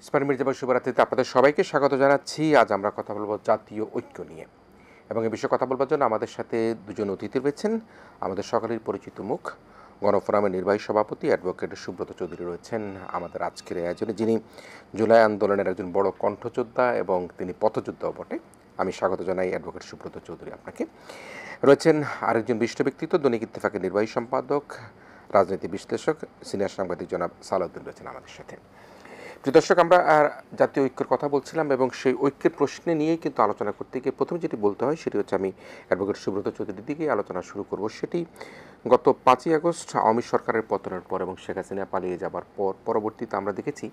ইসমাইল মির্জা শুভরাত্রিতে আপনাদের সবাইকে স্বাগত জানাচ্ছি। আজ আমরা কথা বলবো জাতীয় ঐক্য নিয়ে, এবং এই বিষয়ে কথা বলবার জন্য আমাদের সাথে দুজন অতিথি রয়েছেন। আমাদের সকলের পরিচিত মুখ, গণফোরামের নির্বাহী সভাপতি অ্যাডভোকেট সুব্রত চৌধুরী রয়েছেন আমাদের আজকের আয়োজনে, যিনি জুলাই আন্দোলনের একজন বড় কণ্ঠযোদ্ধা এবং তিনি পথযোদ্ধাও বটে। আমি স্বাগত জানাই অ্যাডভোকেট সুব্রত চৌধুরী আপনাকে। রয়েছেন আরেকজন বিশিষ্ট ব্যক্তিত্ব, দৈনিক ইত্তেফাকের নির্বাহী সম্পাদক, রাজনীতি বিশ্লেষক, সিনিয়র সাংবাদিক জনাব সালাউদ্দিন রয়েছেন আমাদের সাথে। প্রিয় দর্শক, আমরা জাতীয় ঐক্যের কথা বলছিলাম এবং সেই ঐক্যের প্রশ্নে নিয়েই কিন্তু আলোচনা করতে গিয়ে প্রথমে যেটি বলতে হয় সেটি হচ্ছে, আমি অ্যাডভোকেট সুব্রত চৌধুরীর দিকেই আলোচনা শুরু করব। সেটি গত 5ই আগস্ট আওয়ামী সরকারের পতনের পর এবং শেখ হাসিনা পালিয়ে যাবার পর পরবর্তীতে আমরা দেখেছি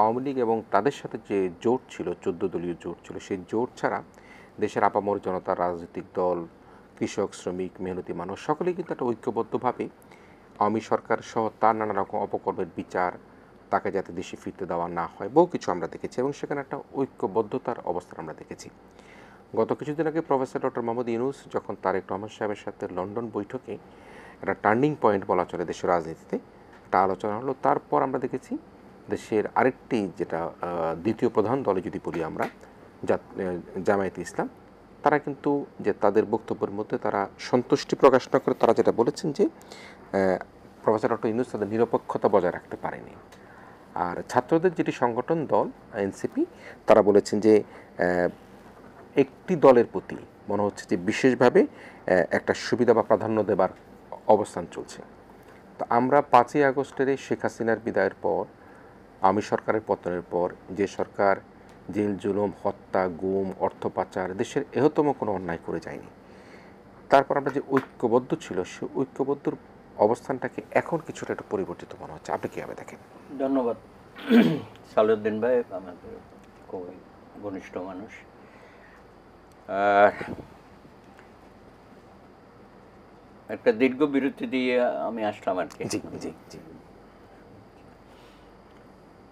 আওয়ামী লীগ এবং তাদের সাথে যে জোট ছিল, 14 দলীয় জোট ছিল, সেই জোট ছাড়া দেশের আপামর জনতা, রাজনৈতিক দল, কৃষক, শ্রমিক, মেহনতি মানুষ সকলেই কিন্তু একটা ঐক্যবদ্ধভাবে আওয়ামী সরকার সহ তার নানা রকম অপকর্মের বিচার, তাকে যাতে দেশে ফিরতে দেওয়া না হয়, বহু কিছু আমরা দেখেছি এবং সেখানে একটা ঐক্যবদ্ধতার অবস্থান আমরা দেখেছি। গত কিছুদিন আগে প্রফেসর ডক্টর মোহাম্মদ ইউনূস যখন তারেক রহমান সাহেবের সাথে লন্ডন বৈঠকে একটা টার্নিং পয়েন্ট বলা চলে দেশের রাজনীতিতে একটা আলোচনা হলো, তারপর আমরা দেখেছি দেশের আরেকটি যেটা দ্বিতীয় প্রধান দলে যদি বলি আমরা, জামায়াতে ইসলাম, তারা কিন্তু যে তাদের বক্তব্যের মধ্যে তারা সন্তুষ্টি প্রকাশ না করে তারা যেটা বলেছেন যে প্রফেসর ডক্টর ইউনূস তাদের নিরপেক্ষতা বজায় রাখতে পারেনি। আর ছাত্রদের যেটি সংগঠন দল এনসিপি, তারা বলেছেন যে একটি দলের প্রতি মনে হচ্ছে যে বিশেষভাবে একটা সুবিধা বা প্রাধান্য দেবার অবস্থান চলছে। তো আমরা 5ই আগস্টের শেখ হাসিনার বিদায়ের পর, আওয়ামী সরকারের পতনের পর, যে সরকার জেল জুলুম, হত্যা, গুম, অর্থ পাচার, দেশের এহতম কোনো অন্যায় করে যায়নি, তারপর আমরা যে ঐক্যবদ্ধ ছিল সেই ঐক্যবদ্ধর অবস্থানটাকে এখন কিছুটা একটু পরিবর্তিত মনে হচ্ছে। আপনি কীভাবে দেখেন? ধন্যবাদ সালাউদ্দিন ভাই, আমাদের খুবই ঘনিষ্ঠ মানুষ। একটা দীর্ঘ বিরতি দিয়ে আমি আসলাম আর কি।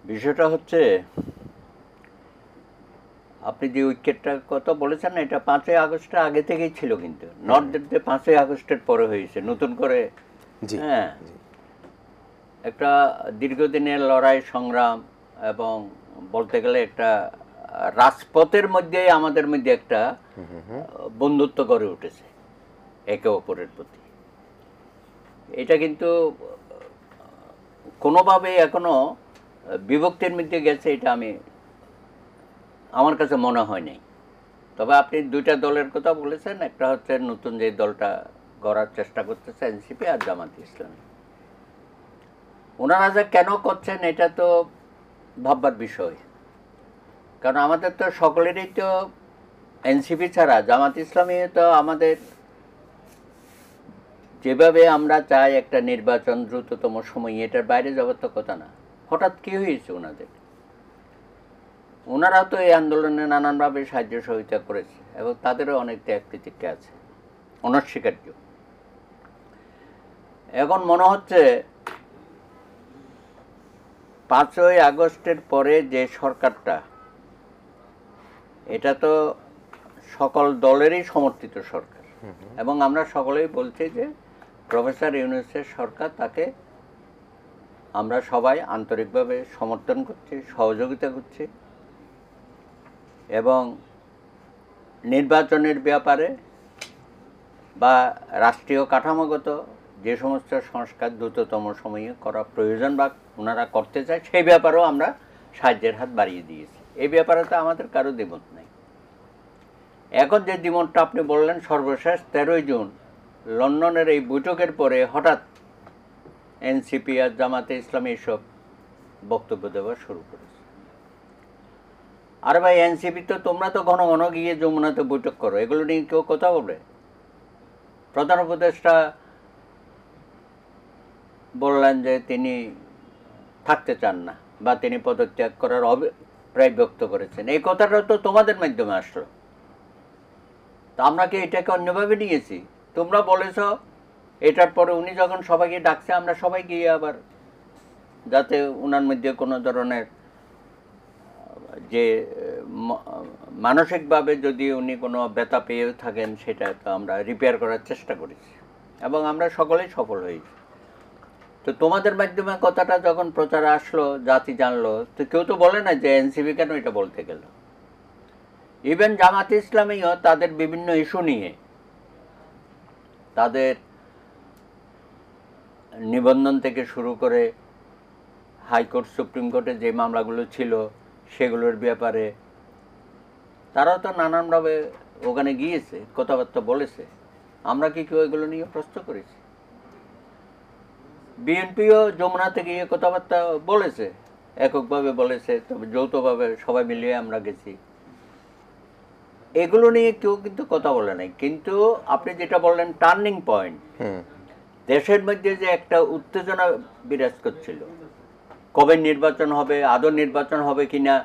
বিষয়টা হচ্ছে, আপনি যে ঐক্যটার কথা বলেছেন এটা 5ই আগস্টের আগে থেকেই ছিল, কিন্তু নট দ্যাট 5ই আগস্টের পরে হয়েছে নতুন করে। হ্যাঁ, একটা দীর্ঘদিনের লড়াই সংগ্রাম এবং বলতে গেলে একটা রাজপথের মধ্যেই আমাদের মধ্যে একটা বন্ধুত্ব গড়ে উঠেছে একে অপরের প্রতি। এটা কিন্তু কোনোভাবেই এখনো বিভক্তির মধ্যে গেছে এটা আমার কাছে মনে হয় নাই। তবে আপনি দুইটা দলের কথা বলেছেন, একটা হচ্ছে নতুন যে দলটা গড়ার চেষ্টা করতেছে এনসিপি, আর জামায়াতে ইসলামী। ওনারা যে কেন করছেন এটা তো ভাববার বিষয়, কারণ আমাদের তো সকলেরই তো এনসিপি ছাড়া জামাত ইসলামী তো আমাদের যেভাবে আমরা চাই একটা নির্বাচন দ্রুততম সময়ে, এটার বাইরে যাওয়ার তো কথা না। হঠাৎ কী হয়েছে ওনাদের? ওনারা তো এই আন্দোলনে নানানভাবে সাহায্য সহযোগিতা করেছে এবং তাদেরও অনেক ত্যাগ প্রতিজ্ঞা আছে, অনস্বীকার্য। এখন মনে হচ্ছে 5ই আগস্টের পরে যে সরকারটা, এটা তো সকল দলেরই সমর্থিত সরকার এবং আমরা সকলেই বলছি যে প্রফেসর ইউনূসের সরকার, তাকে আমরা সবাই আন্তরিকভাবে সমর্থন করছি, সহযোগিতা করছি এবং নির্বাচনের ব্যাপারে বা রাষ্ট্রীয় কাঠামোগত যে সমস্ত সংস্কার দ্রুততম সময়ে করা প্রয়োজন বা ওনারা করতে চায়, সেই ব্যাপারেও আমরা সাহায্যের হাত বাড়িয়ে দিয়েছি। এই ব্যাপারে তো আমাদের কারো দ্বিমত নেই। এখন যে দ্বিমতটা আপনি বললেন, সর্বশেষ 13ই জুন লন্ডনের এই বৈঠকের পরে হঠাৎ এনসিপি আর জামাতে ইসলামী এসব বক্তব্য দেওয়া শুরু করেছে। আর ভাই, এনসিপি তো তোমরা তো ঘন ঘন গিয়ে যমুনাতে বৈঠক করো, এগুলো নিয়ে কেউ কথা বলে? প্রধান উপদেষ্টা বললেন যে তিনি থাকতে চান না বা তিনি পদত্যাগ করার অভিপ্রায় ব্যক্ত করেছেন। এই কথাটা তো তোমাদের মাধ্যমে আসলো, তা আমরা কি এটাকে অন্যভাবে নিয়েছি? তোমরা বলেছ, এটার পরে উনি যখন সবাইকে ডাকছে, আমরা সবাই গিয়ে আবার যাতে ওনার মধ্যে কোনো ধরনের যে মানসিকভাবে যদি উনি কোনো ব্যথা পেয়ে থাকেন সেটা তো আমরা রিপেয়ার করার চেষ্টা করেছি এবং আমরা সকলেই সফল হয়েছি। তো তোমাদের মাধ্যমে কথাটা যখন প্রচারে আসলো, জাতি জানলো, তো কেউ তো বলে না যে এনসিপি কেন এটা বলতে গেল। ইভেন জামাতে ইসলামীও তাদের বিভিন্ন ইস্যু নিয়ে তাদের নিবন্ধন থেকে শুরু করে হাইকোর্ট সুপ্রিম কোর্টে যে মামলাগুলো ছিল সেগুলোর ব্যাপারে তারাও তো নানানভাবে ওখানে গিয়েছে, কথাবার্তা বলেছে। আমরা কি কেউ এগুলো নিয়ে প্রশ্ন করেছি? বিএনপিও যমুনাতে গিয়ে কথাবার্তা বলেছে, এককভাবে বলেছে, তবে যৌথভাবে সবাই মিলিয়ে আমরা গেছি। এগুলো নিয়ে কেউ কিন্তু কথা বলে নাই। কিন্তু আপনি যেটা বললেন টার্নিং পয়েন্ট, দেশের মধ্যে যে একটা উত্তেজনা বিরাজ করছিল, কবে নির্বাচন হবে, আদৌ নির্বাচন হবে কিনা।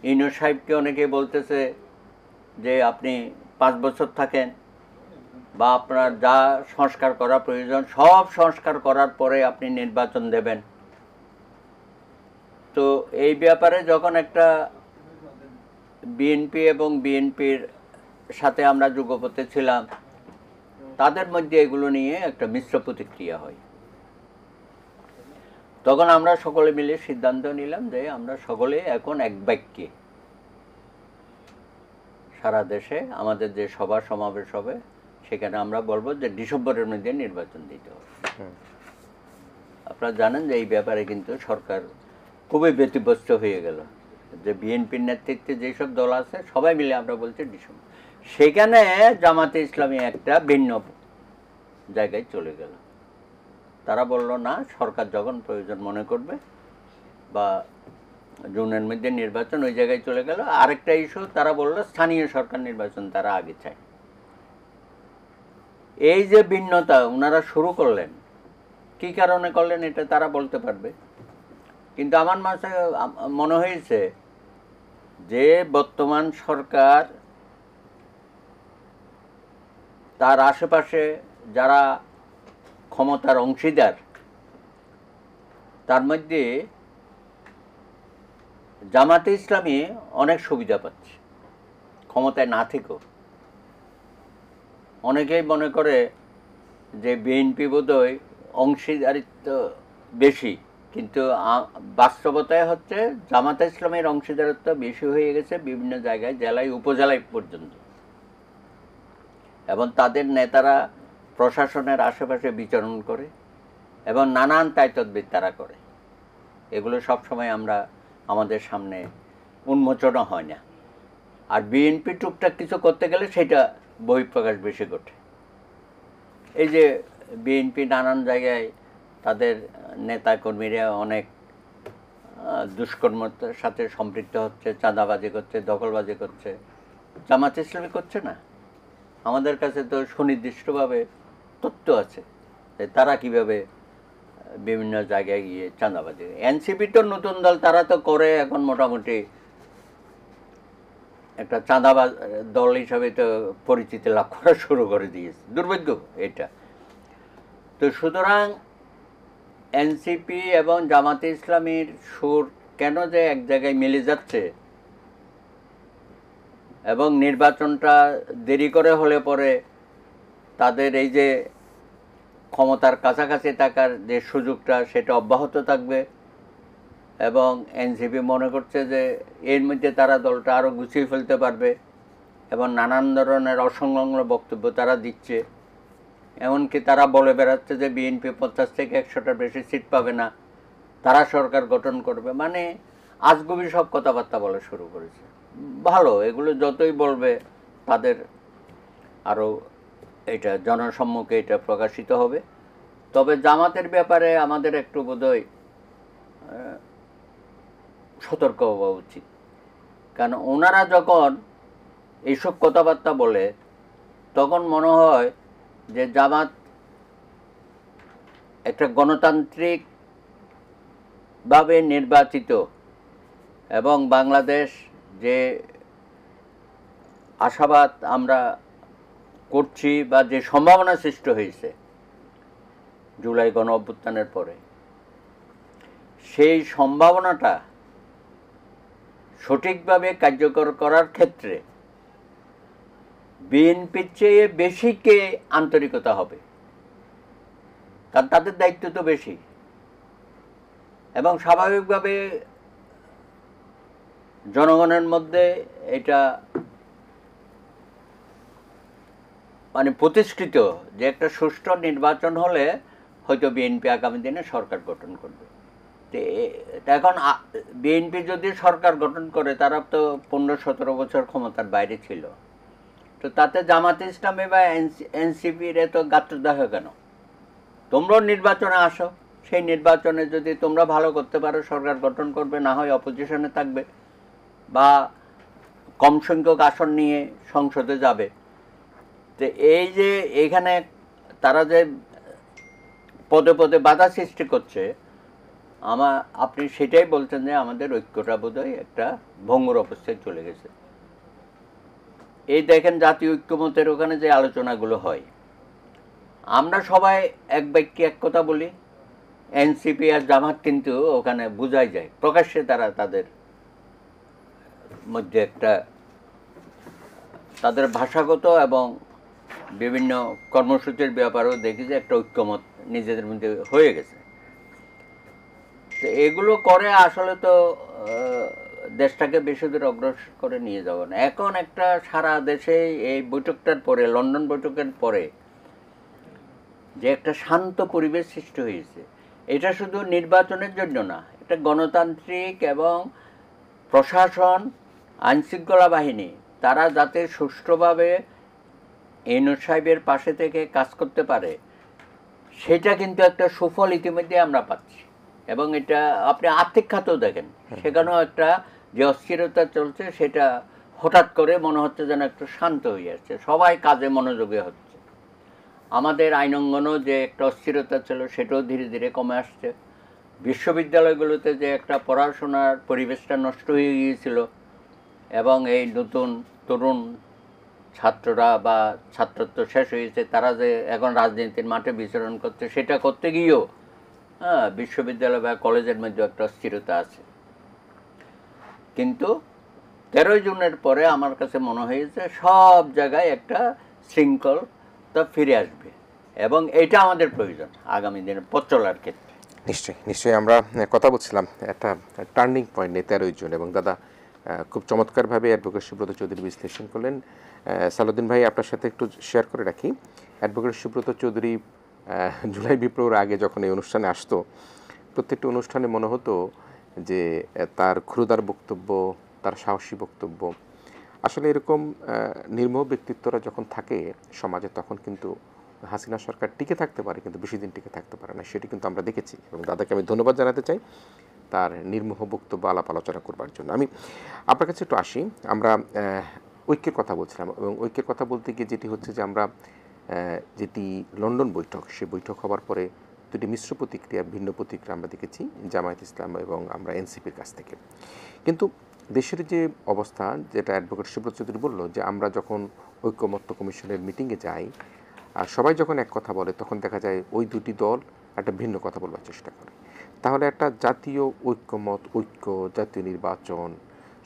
ইউনূস সাহেবকে অনেকে বলতেছে যে আপনি 5 বছর থাকেন, বা আপনার যা সংস্কার করা প্রয়োজন সব সংস্কার করার পরে আপনি নির্বাচন দেবেন। তো এই ব্যাপারে যখন একটা বিএনপি এবং বিএনপির সাথে আমরা যুগপথে ছিলাম, তাদের মধ্যে এগুলো নিয়ে একটা মিশ্র প্রতিক্রিয়া হয়। তখন আমরা সকলে মিলে সিদ্ধান্ত নিলাম যে আমরা সকলে এখন এক বাক্যে সারা দেশে আমাদের যে সভা সমাবেশ হবে সেখানে আমরা বলবো যে ডিসেম্বরের মধ্যে নির্বাচন দিতে হবে। আপনারা জানেন যে এই ব্যাপারে কিন্তু সরকার খুবই ব্যতিব্যস্ত হয়ে গেল, যে বিএনপির নেতৃত্বে যেসব দল আছে সবাই মিলে আমরা বলছি ডিসেম্বর। সেখানে জামাতে ইসলামী একটা ভিন্ন জায়গায় চলে গেল। তারা বলল না, সরকার যখন প্রয়োজন মনে করবে বা জুনের মধ্যে নির্বাচন, ওই জায়গায় চলে গেল। আরেকটা ইস্যু তারা বলল স্থানীয় সরকার নির্বাচন তারা আগে চায়। এই যে ভিন্নতা ওনারা শুরু করলেন, কি কারণে করলেন এটা তারা বলতে পারবে। কিন্তু আমার মাঝে মনে হয়েছে যে বর্তমান সরকার তার আশেপাশে যারা ক্ষমতার অংশীদার, তার মধ্যে জামাতে ইসলামী অনেক সুবিধা পাচ্ছে ক্ষমতায় না থেকেও। অনেকেই মনে করে যে বিএনপি বোধহয় অংশীদারিত্ব বেশি, কিন্তু বাস্তবতায় হচ্ছে জামাতে ইসলামের অংশীদারিত্ব বেশি হয়ে গেছে বিভিন্ন জায়গায়, জেলায় উপজেলায় পর্যন্ত। এবং তাদের নেতারা প্রশাসনের আশেপাশে বিচরণ করে এবং নানান তাইতদবিদ তারা করে। এগুলো সবসময় আমরা আমাদের সামনে উন্মোচন হয় না। আর বিএনপি টুকটাক কিছু করতে গেলে সেটা বহিঃপ্রকাশ বেশি ঘটে। এই যে বিএনপি নানান জায়গায় তাদের নেতাকর্মীরা অনেক দুষ্কর্মের সাথে সম্পৃক্ত হচ্ছে, চাঁদাবাজি করছে, দখলবাজি করছে, জামাত ইসলামী করছে না। আমাদের কাছে তো সুনির্দিষ্টভাবে তথ্য আছে যে তারা কিভাবে বিভিন্ন জায়গায় গিয়ে চাঁদাবাজি। এনসিপি তো নতুন দল, তারা তো করে এখন মোটামুটি একটা চাঁদাবাজ দল হিসাবে তো পরিচিতি লাভ করা শুরু করে দিয়েছে। দুর্ভাগ্য এটা। তো সুতরাং এনসিপি এবং জামাতে ইসলামীর সুর কেন যে এক জায়গায় মিলে যাচ্ছে এবং নির্বাচনটা দেরি করে হলে পরে তাদের এই যে ক্ষমতার কাছাকাছি থাকার যে সুযোগটা সেটা অব্যাহত থাকবে, এবং এনসিপি মনে করছে যে এর মধ্যে তারা দলটা আরও গুছিয়ে ফেলতে পারবে এবং নানান ধরনের অসংলগ্ন বক্তব্য তারা দিচ্ছে। এমনকি তারা বলে বেড়াচ্ছে যে বিএনপি 50 থেকে 100টার বেশি সিট পাবে না, তারা সরকার গঠন করবে। মানে আজগুবি সব কথাবার্তা বলা শুরু করেছে। ভালো, এগুলো যতই বলবে তাদের আরও এটা জনসম্মুখে এটা প্রকাশিত হবে। তবে জামাতের ব্যাপারে আমাদের একটু বোধহয় সতর্ক হওয়া উচিত। কারণ ওনারা যখন এইসব কথাবার্তা বলে তখন মনে হয় যে জামাত একটা গণতান্ত্রিকভাবে নির্বাচিত এবং বাংলাদেশ যে আশাবাদ আমরা করছি বা যে সম্ভাবনা সৃষ্টি হয়েছে জুলাই গণ অভ্যুত্থানের পরে, সেই সম্ভাবনাটা সঠিকভাবে কার্যকর করার ক্ষেত্রে বিএনপির চেয়ে বেশি কে আন্তরিকতা হবে কারণ তাদের দায়িত্ব তো বেশি, এবং স্বাভাবিকভাবে জনগণের মধ্যে এটা মানে প্রতিষ্ঠিত যে একটা সুষ্ঠু নির্বাচন হলে হয়তো বিএনপি আগামী দিনে সরকার গঠন করবে। এখন বিএনপি যদি সরকার গঠন করে, তারা তো 15-17 বছর ক্ষমতার বাইরে ছিল, তো তাতে জামাতে ইসলামী বা এনসিপির এত গাত্রদাহ কেন? তোমরাও নির্বাচনে আসো, সেই নির্বাচনে যদি তোমরা ভালো করতে পারো সরকার গঠন করবে, না হয় অপোজিশনে থাকবে বা কম সংখ্যক আসন নিয়ে সংসদে যাবে। তো এই যে এখানে তারা যে পদে পদে বাধা সৃষ্টি করছে, আপনি সেটাই বলছেন যে আমাদের ঐক্যটা বোধহয় একটা ভঙ্গুর অবস্থায় চলে গেছে। এই দেখেন জাতীয় ঐক্যমতের ওখানে যে আলোচনাগুলো হয়, আমরা সবাই এক বাক্যে এক কথা বলি, এনসিপি আর জামাত কিন্তু ওখানে বোঝাই যায়, প্রকাশ্যে তারা তাদের মধ্যে একটা তাদের ভাষাগত এবং বিভিন্ন কর্মসূচির ব্যাপারেও দেখি যে একটা ঐক্যমত নিজেদের মধ্যে হয়ে গেছে। তো এগুলো করে আসলে তো দেশটাকে বেশি দূর অগ্রসর করে নিয়ে যাবো না। এখন একটা সারা দেশে এই বৈঠকটার পরে, লন্ডন বৈঠকের পরে যে একটা শান্ত পরিবেশ সৃষ্টি হয়েছে, এটা শুধু নির্বাচনের জন্য না, এটা গণতান্ত্রিক এবং প্রশাসন, আইনশৃঙ্খলা বাহিনী তারা যাতে সুষ্ঠুভাবে ইউনূস সাহেবের পাশে থেকে কাজ করতে পারে, সেটা কিন্তু একটা সুফল ইতিমধ্যে আমরা পাচ্ছি। এবং এটা আপনি আর্থিক খাতেও দেখেন, সেখানেও একটা যে অস্থিরতা চলছে, সেটা হঠাৎ করে মনে হচ্ছে যেন একটু শান্ত হয়ে আসছে, সবাই কাজে মনোযোগী হচ্ছে। আমাদের আইনঙ্গনও যে একটা অস্থিরতা ছিল, সেটাও ধীরে ধীরে কমে আসছে। বিশ্ববিদ্যালয়গুলোতে যে একটা পড়াশোনার পরিবেশটা নষ্ট হয়ে গিয়েছিল, এবং এই নতুন তরুণ ছাত্ররা বা ছাত্রত্ব শেষ হয়েছে, তারা যে এখন রাজনীতির মাঠে বিচরণ করছে, সেটা করতে গিয়েও বিশ্ববিদ্যালয় বা কলেজের মধ্যে একটা অস্থিরতা আছে। কিন্তু 13 জুনের পরে আমার কাছে মনে হয়েছে সব জায়গায় একটা শৃঙ্খলতা ফিরে আসবে, এবং এটা আমাদের প্রয়োজন আগামী দিনে পথ চলার ক্ষেত্রে। নিশ্চয়ই আমরা কথা বলছিলাম একটা টার্নিং পয়েন্ট নিয়ে 13 জুন, এবং দাদা খুব চমৎকারভাবে অ্যাডভোকেট সুব্রত চৌধুরী বিশ্লেষণ করলেন। সালাউদ্দিন ভাই, আপনার সাথে একটু শেয়ার করে রাখি, অ্যাডভোকেট সুব্রত চৌধুরী জুলাই বিপ্লবের আগে যখন এই অনুষ্ঠানে আসতো, প্রত্যেকটা অনুষ্ঠানে মনে হতো যে তার ক্ষুরদার বক্তব্য, তার সাহসী বক্তব্য, আসলে এরকম নির্মোহ ব্যক্তিত্বরা যখন থাকে সমাজে, তখন কিন্তু হাসিনা সরকার টিকে থাকতে পারে, কিন্তু বেশি দিন টিকে থাকতে পারে না, সেটি কিন্তু আমরা দেখেছি। এবং দাদাকে আমি ধন্যবাদ জানাতে চাই তার নির্মোহ বক্তব্য আলাপ আলোচনা করবার জন্য। আমি আপনার কাছে একটু আসি, আমরা ঐক্যের কথা বলছিলাম, এবং ঐক্যের কথা বলতে গিয়ে যেটি হচ্ছে যে আমরা যেটি লন্ডন বৈঠক, সেই বৈঠক হওয়ার পরে দুটি মিশ্র প্রতিক্রিয়া, ভিন্ন প্রতিক্রিয়া আমরা দেখেছি জামায়াত ইসলাম এবং আমরা এনসিপির কাছ থেকে। কিন্তু দেশের যে অবস্থা, যেটা অ্যাডভোকেট সুব্রত চৌধুরী বলল, যে আমরা যখন ঐক্যমত্য কমিশনের মিটিংয়ে যাই আর সবাই যখন এক কথা বলে, তখন দেখা যায় ওই দুটি দল একটা ভিন্ন কথা বলবার চেষ্টা করে। তাহলে একটা জাতীয় ঐক্যমত, ঐক্য, জাতীয় নির্বাচন,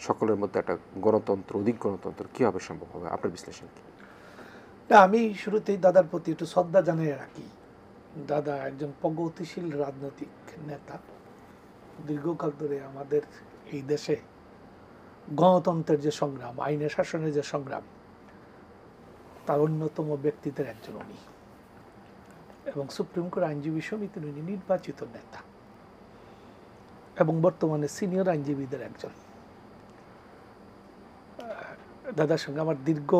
সকলের মধ্যে একটা গণতন্ত্র, অধিক গণতন্ত্র কীভাবে সম্ভব হবে? আপনার বিশ্লেষণ কি? না, আমি শুরুতেই দাদার প্রতি একটু শ্রদ্ধা জানিয়ে রাখি। দাদা একজন প্রগতিশীল রাজনৈতিক নেতা, দীর্ঘকাল ধরে আমাদের এই দেশে গণতন্ত্রের যে সংগ্রাম, আইনের শাসনের যে সংগ্রাম, তার অন্যতম ব্যক্তিদের একজন উনি, এবং সুপ্রিম কোর্ট আইনজীবী সমিতির উনি নির্বাচিত নেতা, এবং বর্তমানে সিনিয়র আইনজীবীদের একজন। দাদার সঙ্গে আমার দীর্ঘ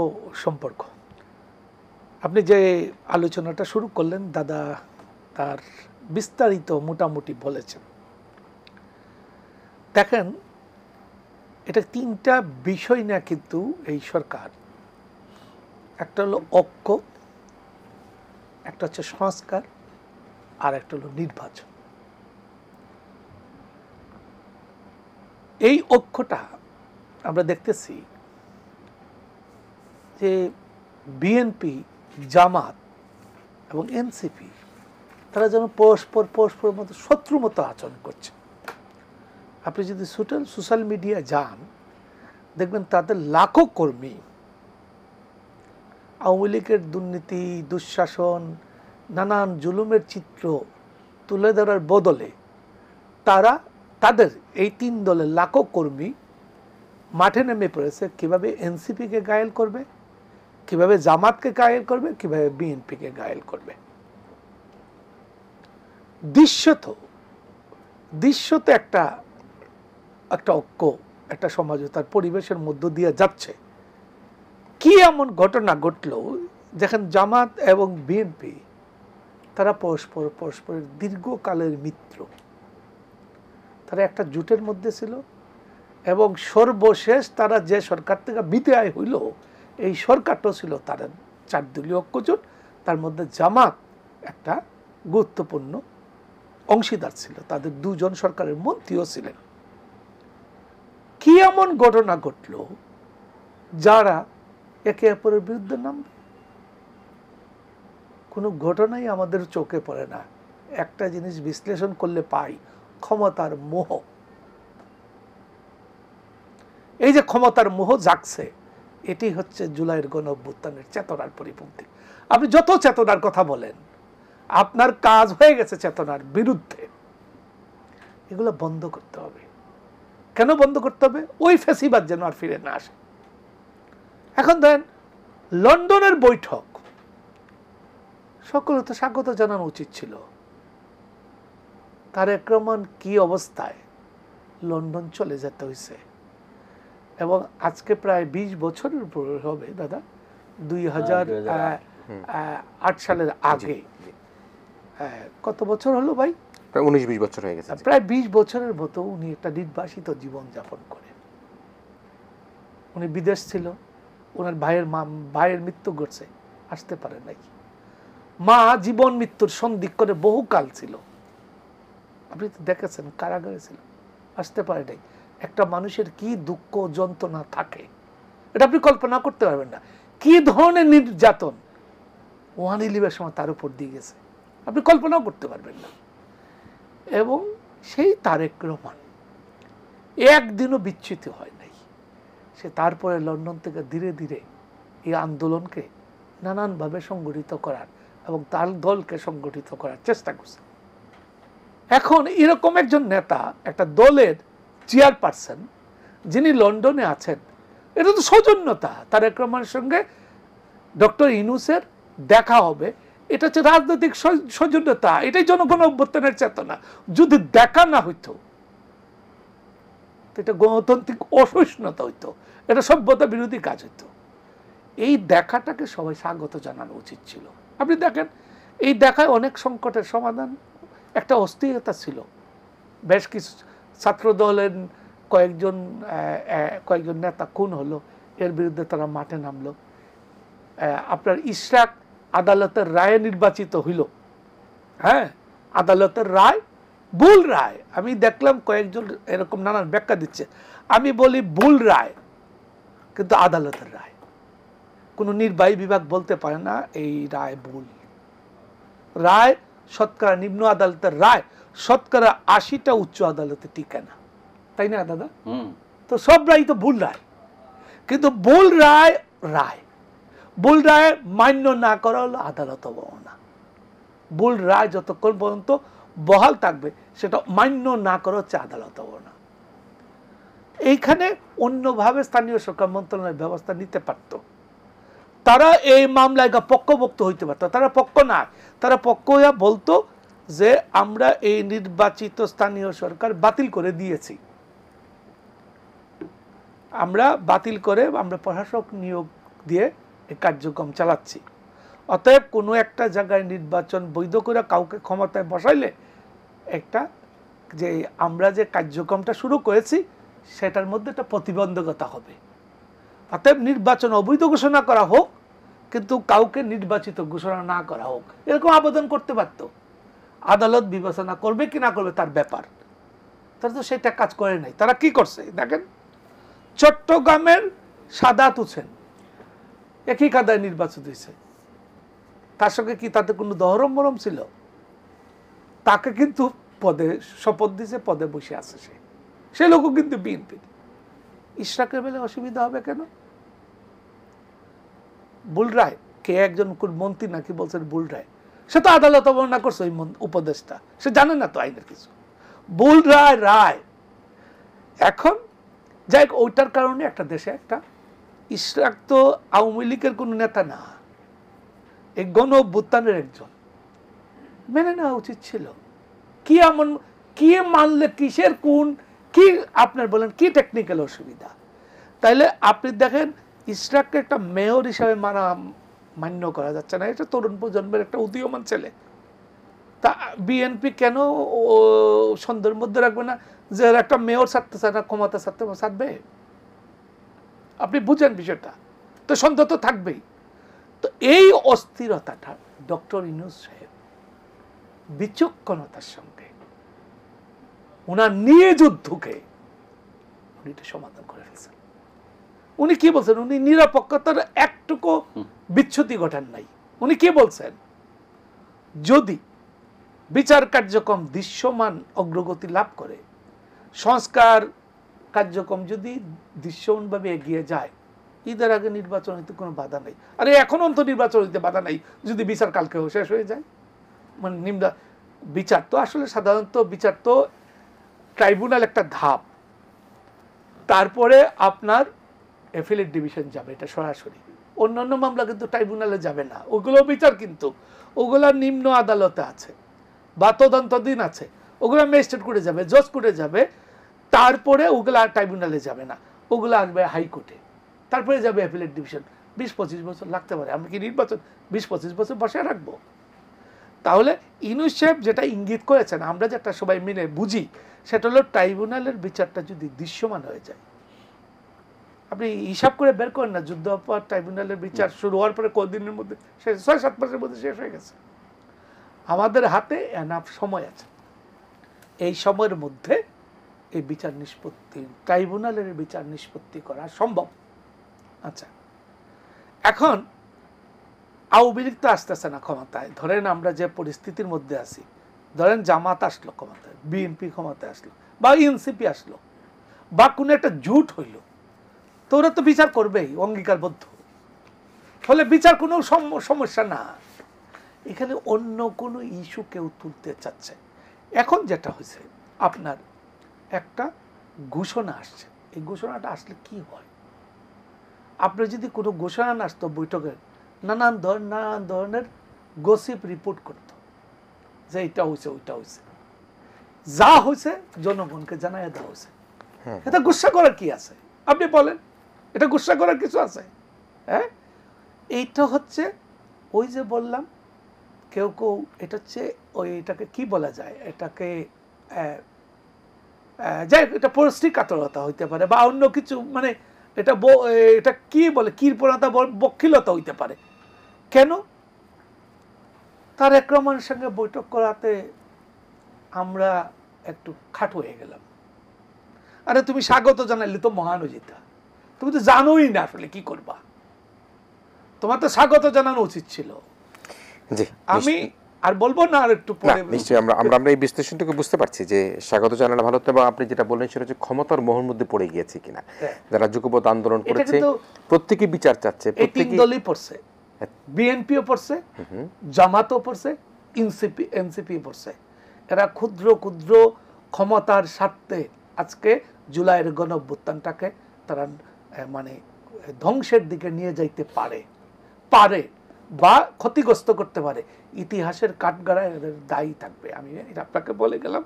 সম্পর্ক। আপনি যে আলোচনাটা শুরু করলেন, দাদা তার বিস্তারিত মোটামুটি বলেছেন। দেখেন, এটা তিনটা বিষয় না কিন্তু এই সরকার, একটা হলো ঐক্য, একটা হচ্ছে সংস্কার, আর একটা হলো নির্বাচন। এই ঐক্যটা আমরা দেখতেছি যে বিএনপি, জামাত এবং এনসিপি তারা যেন পরস্পরের মতো শত্রুর মতো আচরণ করছে। আপনি যদি সোশ্যাল মিডিয়া যান, দেখবেন তাদের লাখো কর্মী আওয়ামী লীগের দুর্নীতি, দুঃশাসন নানান জুলুমের চিত্র তুলে ধরার বদলে তারা তাদের এই 3 দলের লাখো কর্মী মাঠে নেমে পড়েছে কিভাবে এনসিপিকে ঘায়েল করবে, কিভাবে জামাতকে ঘায়েল করবে, কিভাবে বিএনপিকে ঘায়েল করবে। দৃশ্যত একটা ঐক্য, একটা সমঝোতার পরিবেশের মধ্য দিয়ে যাচ্ছে। কি এমন ঘটনা ঘটলো যেখানে জামাত এবং বিএনপি তারা পরস্পরের দীর্ঘকালের মিত্র, তারা একটা জোটের মধ্যে ছিল এবং সর্বশেষ তারা যে সরকার থেকে বিদায় হইল এই সরকারটাও ছিল তারা 4 দলীয় ঐক্যজোট, তার মধ্যে জামাত একটা গুরুত্বপূর্ণ অংশীদার ছিল, তাদের 2 জন সরকারের মন্ত্রীও ছিলেন। কি এমন ঘটনা ঘটলো যারা একে অপরের বিরুদ্ধে নামবে? কোনো ঘটনাই আমাদের চোখে পড়ে না। একটা জিনিস বিশ্লেষণ করলে পাই, ক্ষমতার মোহ। এই যে ক্ষমতার মোহ জাগছে, এটি হচ্ছে জুলাইয়ের গণঅভ্যুত্থানের চেতনার পরিপন্থী। আপনি যত চেতনার কথা বলেন, আপনার কাজ হয়ে গেছে চেতনার বিরুদ্ধে। এগুলো বন্ধ করতে হবে। কেন বন্ধ করতে হবে? ওই ফ্যাসিবাদ যেন আর ফিরে না আসে। এখন দেন লন্ডনের বৈঠক, সকলে তো স্বাগত জানানো উচিত ছিল। তারেক রহমান কি অবস্থায় লন্ডন চলে যেতে হয়েছে, এবং আজকে প্রায় 20 বছরের উপর হবে দাদা, 2008 সালের আগে। কত বছর হলো ভাই? প্রায় 19-20 বছর হয়ে গেছে। প্রায় 20 বছরের মতো উনি একটা নির্বাসিত জীবন যাপন করেন। উনি বিদেশ ছিল, ওনার ভাইয়ের মৃত্যু ঘটছে, আসতে পারে নাই। মা জীবন মৃত্যুর সন্ধিক্ষণে বহুকাল ছিল, আপনি তো দেখেছেন, কারাগারে ছিল, আসতে পারে নাই। একটা মানুষের কি দুঃখ যন্ত্রণা থাকে এটা আপনি কল্পনা করতে পারবেন না। কি ধরনের নির্যাতন 111 সময় তার উপর দিয়ে গেছে, আপনি কল্পনাও করতে পারবেন না। এবং সেই তারেক রহমান একদিনও বিচ্যুত হয় নাই। সে তারপরে লন্ডন থেকে ধীরে ধীরে এই আন্দোলনকে নানানভাবে সংগঠিত করার এবং তার দলকে সংগঠিত করার চেষ্টা করছে। এখন এরকম একজন নেতা, একটা দলের চেয়ারপারসন, যিনি লন্ডনে আছেন, এটা তো সৌজন্যতা। তারেক রহমানের সঙ্গে ডক্টর ইউনূসের দেখা হবে, এটা হচ্ছে রাজনৈতিক সৌজন্যতা, এটাই জনগণ অভ্যুত্থানের চেতনা। যদি দেখা না হইতো এটা গণতান্ত্রিক অসহিষ্ণুতা হইতো, এটা সভ্যতা বিরোধী কাজ হইতো। এই দেখাটাকে সবাই স্বাগত জানানো উচিত ছিল। আপনি দেখেন, এই দেখায় অনেক সংকটের সমাধান, একটা অস্থিরতা ছিল। বেশ কিছু ছাত্র দলের কয়েকজন নেতা খুন হলো, এর বিরুদ্ধে তারা মাঠে নামলো। আপনার ইশরাক আদালতের রায়ে নির্বাচিত হইল। হ্যাঁ, আদালতের রায় ভুল রায়। আমি দেখলাম কয়েকজন এরকম নানান ব্যাখ্যা দিচ্ছে। আমি বলি ভুল রায়, কিন্তু আদালতের রায়। কোনো নির্বাহী বিভাগ বলতে পারে না এই রায় ভুল। রায় শতকরা নিম্ন আদালতের রায় শতকরা 80টা উচ্চ আদালতে টিকে না, তাই না দাদা? তো সব রায় তো ভুল রায়, কিন্তু ভুল রায় রায় ভুল রায় মান্য না করা হলো আদালত অবমাননা। ভুল রায় যতক্ষণ পর্যন্ত বহাল থাকবে সেটা মান্য না করা হচ্ছে আদালত অবমাননা। এইখানে অন্যভাবে স্থানীয় সরকার মন্ত্রণালয় ব্যবস্থা নিতে পারত। তারা এই মামলায় পক্ষভুক্ত হইতে পারত। তারা পক্ষ না, তারা পক্ষ হইয়া বলতো যে আমরা এই নির্বাচিত স্থানীয় সরকার বাতিল করে দিয়েছি, আমরা বাতিল করে আমরা প্রশাসক নিয়োগ দিয়ে এই কার্যক্রম চালাচ্ছি। অতএব কোনো একটা জায়গায় নির্বাচন বৈধ করে কাউকে ক্ষমতায় বসাইলে একটা যে আমরা যে কার্যক্রমটা শুরু করেছি সেটার মধ্যে একটা প্রতিবন্ধকতা হবে। অতএব নির্বাচন অবৈধ ঘোষণা করা হোক, কিন্তু কাউকে নির্বাচিত ঘোষণা না করা হোক, এরকম আবেদন করতে পারত। আদালত বিবেচনা করবে কি না করবে তার ব্যাপার। তারা তো সেটা কাজ করে নাই। তারা কি করছে দেখেন, চট্টগ্রামের সাদাত হোসেন একই কাদায় নির্বাচিত হয়েছে। তার সঙ্গে কি তাতে কোনো দহরম মরম ছিল? তাকে কিন্তু পদে শপথ দিয়েছে, পদে বসে আছে সে লোকও কিন্তু বিএনপি। ইশরাকের বেলা অসুবিধা হবে কেন? বুল রায় কে একজন মন্ত্রী নাকি বলছেন বুল রায়, সে তো আদালত অবমাননা করছে ওই উপদেষ্টা, সে জানে না তো আইনের কিছু, ভুল রায় রায়। এখন যাই ওইটার কারণে একটা দেশে একটা ইশরাক তো আওয়ামী লীগের কোনো নেতা না, এই গণ অভ্যুত্থানের একজন, মেনে নেওয়া উচিত ছিল। কি এমন কি মানলে কিসের কোন কি আপনার বলেন কি টেকনিক্যাল অসুবিধা? তাইলে আপনি দেখেন ইশরাককে একটা মেয়র হিসাবে মান্য করা যাচ্ছে না, এটা তরুণ প্রজন্মের একটা উদীয়মান ছেলে। তা বিএনপি কেন সন্দেহের মধ্যে রাখবে না যে একটা মেয়র ছাড়তে চায় না, ক্ষমতা ছাড়বে? আপনি বুঝেন বিষয়টা, তো সন্দেহ তো থাকবেই। তো এই অস্থিরতাটা ডক্টর ইউনূস সাহেব বিচক্ষণতার সঙ্গে ওনার নিয়ে যুদ্ধকে উনি এটা সমাধান করে ফেলছেন। উনি কি বলছেন? উনি নিরপেক্ষতার একটুকু বিচ্যুতি ঘটান নাই। উনি কি বলছেন? যদি বিচার কার্যক্রম দৃশ্যমান অগ্রগতি লাভ করে, সংস্কার কার্যক্রম যদি দৃশ্যমানভাবে এগিয়ে যায়, ঈদের আগে নির্বাচন হইতে কোনো বাধা নেই। আরে এখনো তো নির্বাচন হইতে বাধা নেই যদি বিচার কালকে শেষ হয়ে যায়। মানে বিচার তো আসলে সাধারণত বিচার তো ট্রাইব্যুনাল একটা ধাপ, তারপরে আপনার অ্যাপিলেট ডিভিশন যাবে, এটা সরাসরি। অন্যান্য মামলা কিন্তু ট্রাইব্যুনালে যাবে না, ওগুলো বিচার কিন্তু ওগুলা নিম্ন আদালতে আছে বা তদন্তাধীন আছে, ওগুলো ম্যাজিস্ট্রেট কোর্টে যাবে, জজ কোর্টে যাবে, তারপরে ওগুলা ট্রাইব্যুনালে যাবে না, ওগুলো আসবে হাইকোর্টে, তারপরে যাবে অ্যাপিলেট ডিভিশন। 20-25 বছর লাগতে পারে। আমরা কি নির্বাচন 20-25 বছর বসে রাখবো? তাহলে ইউনূস সাহেব যেটা ইঙ্গিত করেছেন, আমরা যেটা সবাই মেনে বুঝি, সেটা হলো ট্রাইব্যুনালের বিচারটা যদি দৃশ্যমান হয়ে যায়, আপনি হিসাব করে বের করেন না, যুদ্ধ অপরাধ ট্রাইব্যুনালের বিচার শুরু হওয়ার পরে কতদিনের মধ্যে, 6-7 মাসের মধ্যে শেষ হয়ে গেছে। আমাদের হাতে এনাফ সময় আছে, এই সময়ের মধ্যে এই বিচার নিষ্পত্তি, ট্রাইব্যুনালের বিচার নিষ্পত্তি করা সম্ভব। আচ্ছা, এখন আওয়ামী লীগ তো আসতেছে না ক্ষমতায়। ধরেন আমরা যে পরিস্থিতির মধ্যে আছি, ধরেন জামাত আসলো ক্ষমতায়, বিএনপি ক্ষমতায় আসলো, বা এনসিপি আসলো, বা কোনো একটা জুট হইল, তো ওরা তো বিচার করবেই অঙ্গীকারবদ্ধ। ফলে বিচার কোনো সমস্যা না। এখানে অন্য কোনো ইস্যু কেউ তুলতে চাচ্ছে। এখন যেটা হয়েছে, আপনার একটা ঘোষণা আসছে, এই ঘোষণাটা আসলে কি হয়? আপনার যদি কোনো ঘোষণা না আসতো, বৈঠকের নানান ধরনের গসিপ রিপোর্ট করত যে এটা হয়েছে ওইটা হয়েছে, যা হয়েছে জনগণকে জানাই দেওয়া হয়েছে। এটা গুসা করার কি আছে? আপনি বলেন, এটা গুসা করার কিছু আছে? হ্যাঁ, এইটা হচ্ছে ওই যে বললাম, কেউ কেউ এটা হচ্ছে ওই, এটাকে কি বলা যায়, এটাকে যাই এটা পরিস্থিতিকাতরতা হইতে পারে বা অন্য কিছু, মানে এটা কি বলে, কৃপণতা, বক্ষিলতা হইতে পারে। কেন? তারেক রহমানের সঙ্গে বৈঠক করাতে আমরা একটু খাটো হয়ে গেলাম। আরে তুমি স্বাগত জানাইলে তো মহানুজিতা, তুমি তো জানোই না আসলে কি করবা, তোমার তো স্বাগত জানানো উচিত ছিল। জি, আমি আর বলবো না, আর একটু পরে নিশ্চয়ই আমরা এই বিশ্লেষণটুকু বুঝতে পারছি যে স্বাগত জানানো ভালো হতো, এবং আপনি যেটা বললেন সেটা হচ্ছে ক্ষমতার মোহর মধ্যে পড়ে গিয়েছে কিনা। যারা যুগপৎ আন্দোলন করেছে প্রত্যেকে বিচার চাচ্ছে, প্রত্যেকই দলই পড়ছে, বিএনপিও পড়ছে, জামাতও পড়ছে, এনসিপিও পড়ছে। এরা ক্ষুদ্র ক্ষুদ্র ক্ষমতার স্বার্থে আজকে জুলাইয়ের গণঅভ্যুত্থানটাকে তারা মানে ধ্বংসের দিকে নিয়ে যাইতে পারে বা ক্ষতিগ্রস্ত করতে পারে। ইতিহাসের কাঠগড়ায় এদের দায়ী থাকবে। আমি আপনাকে বলে গেলাম,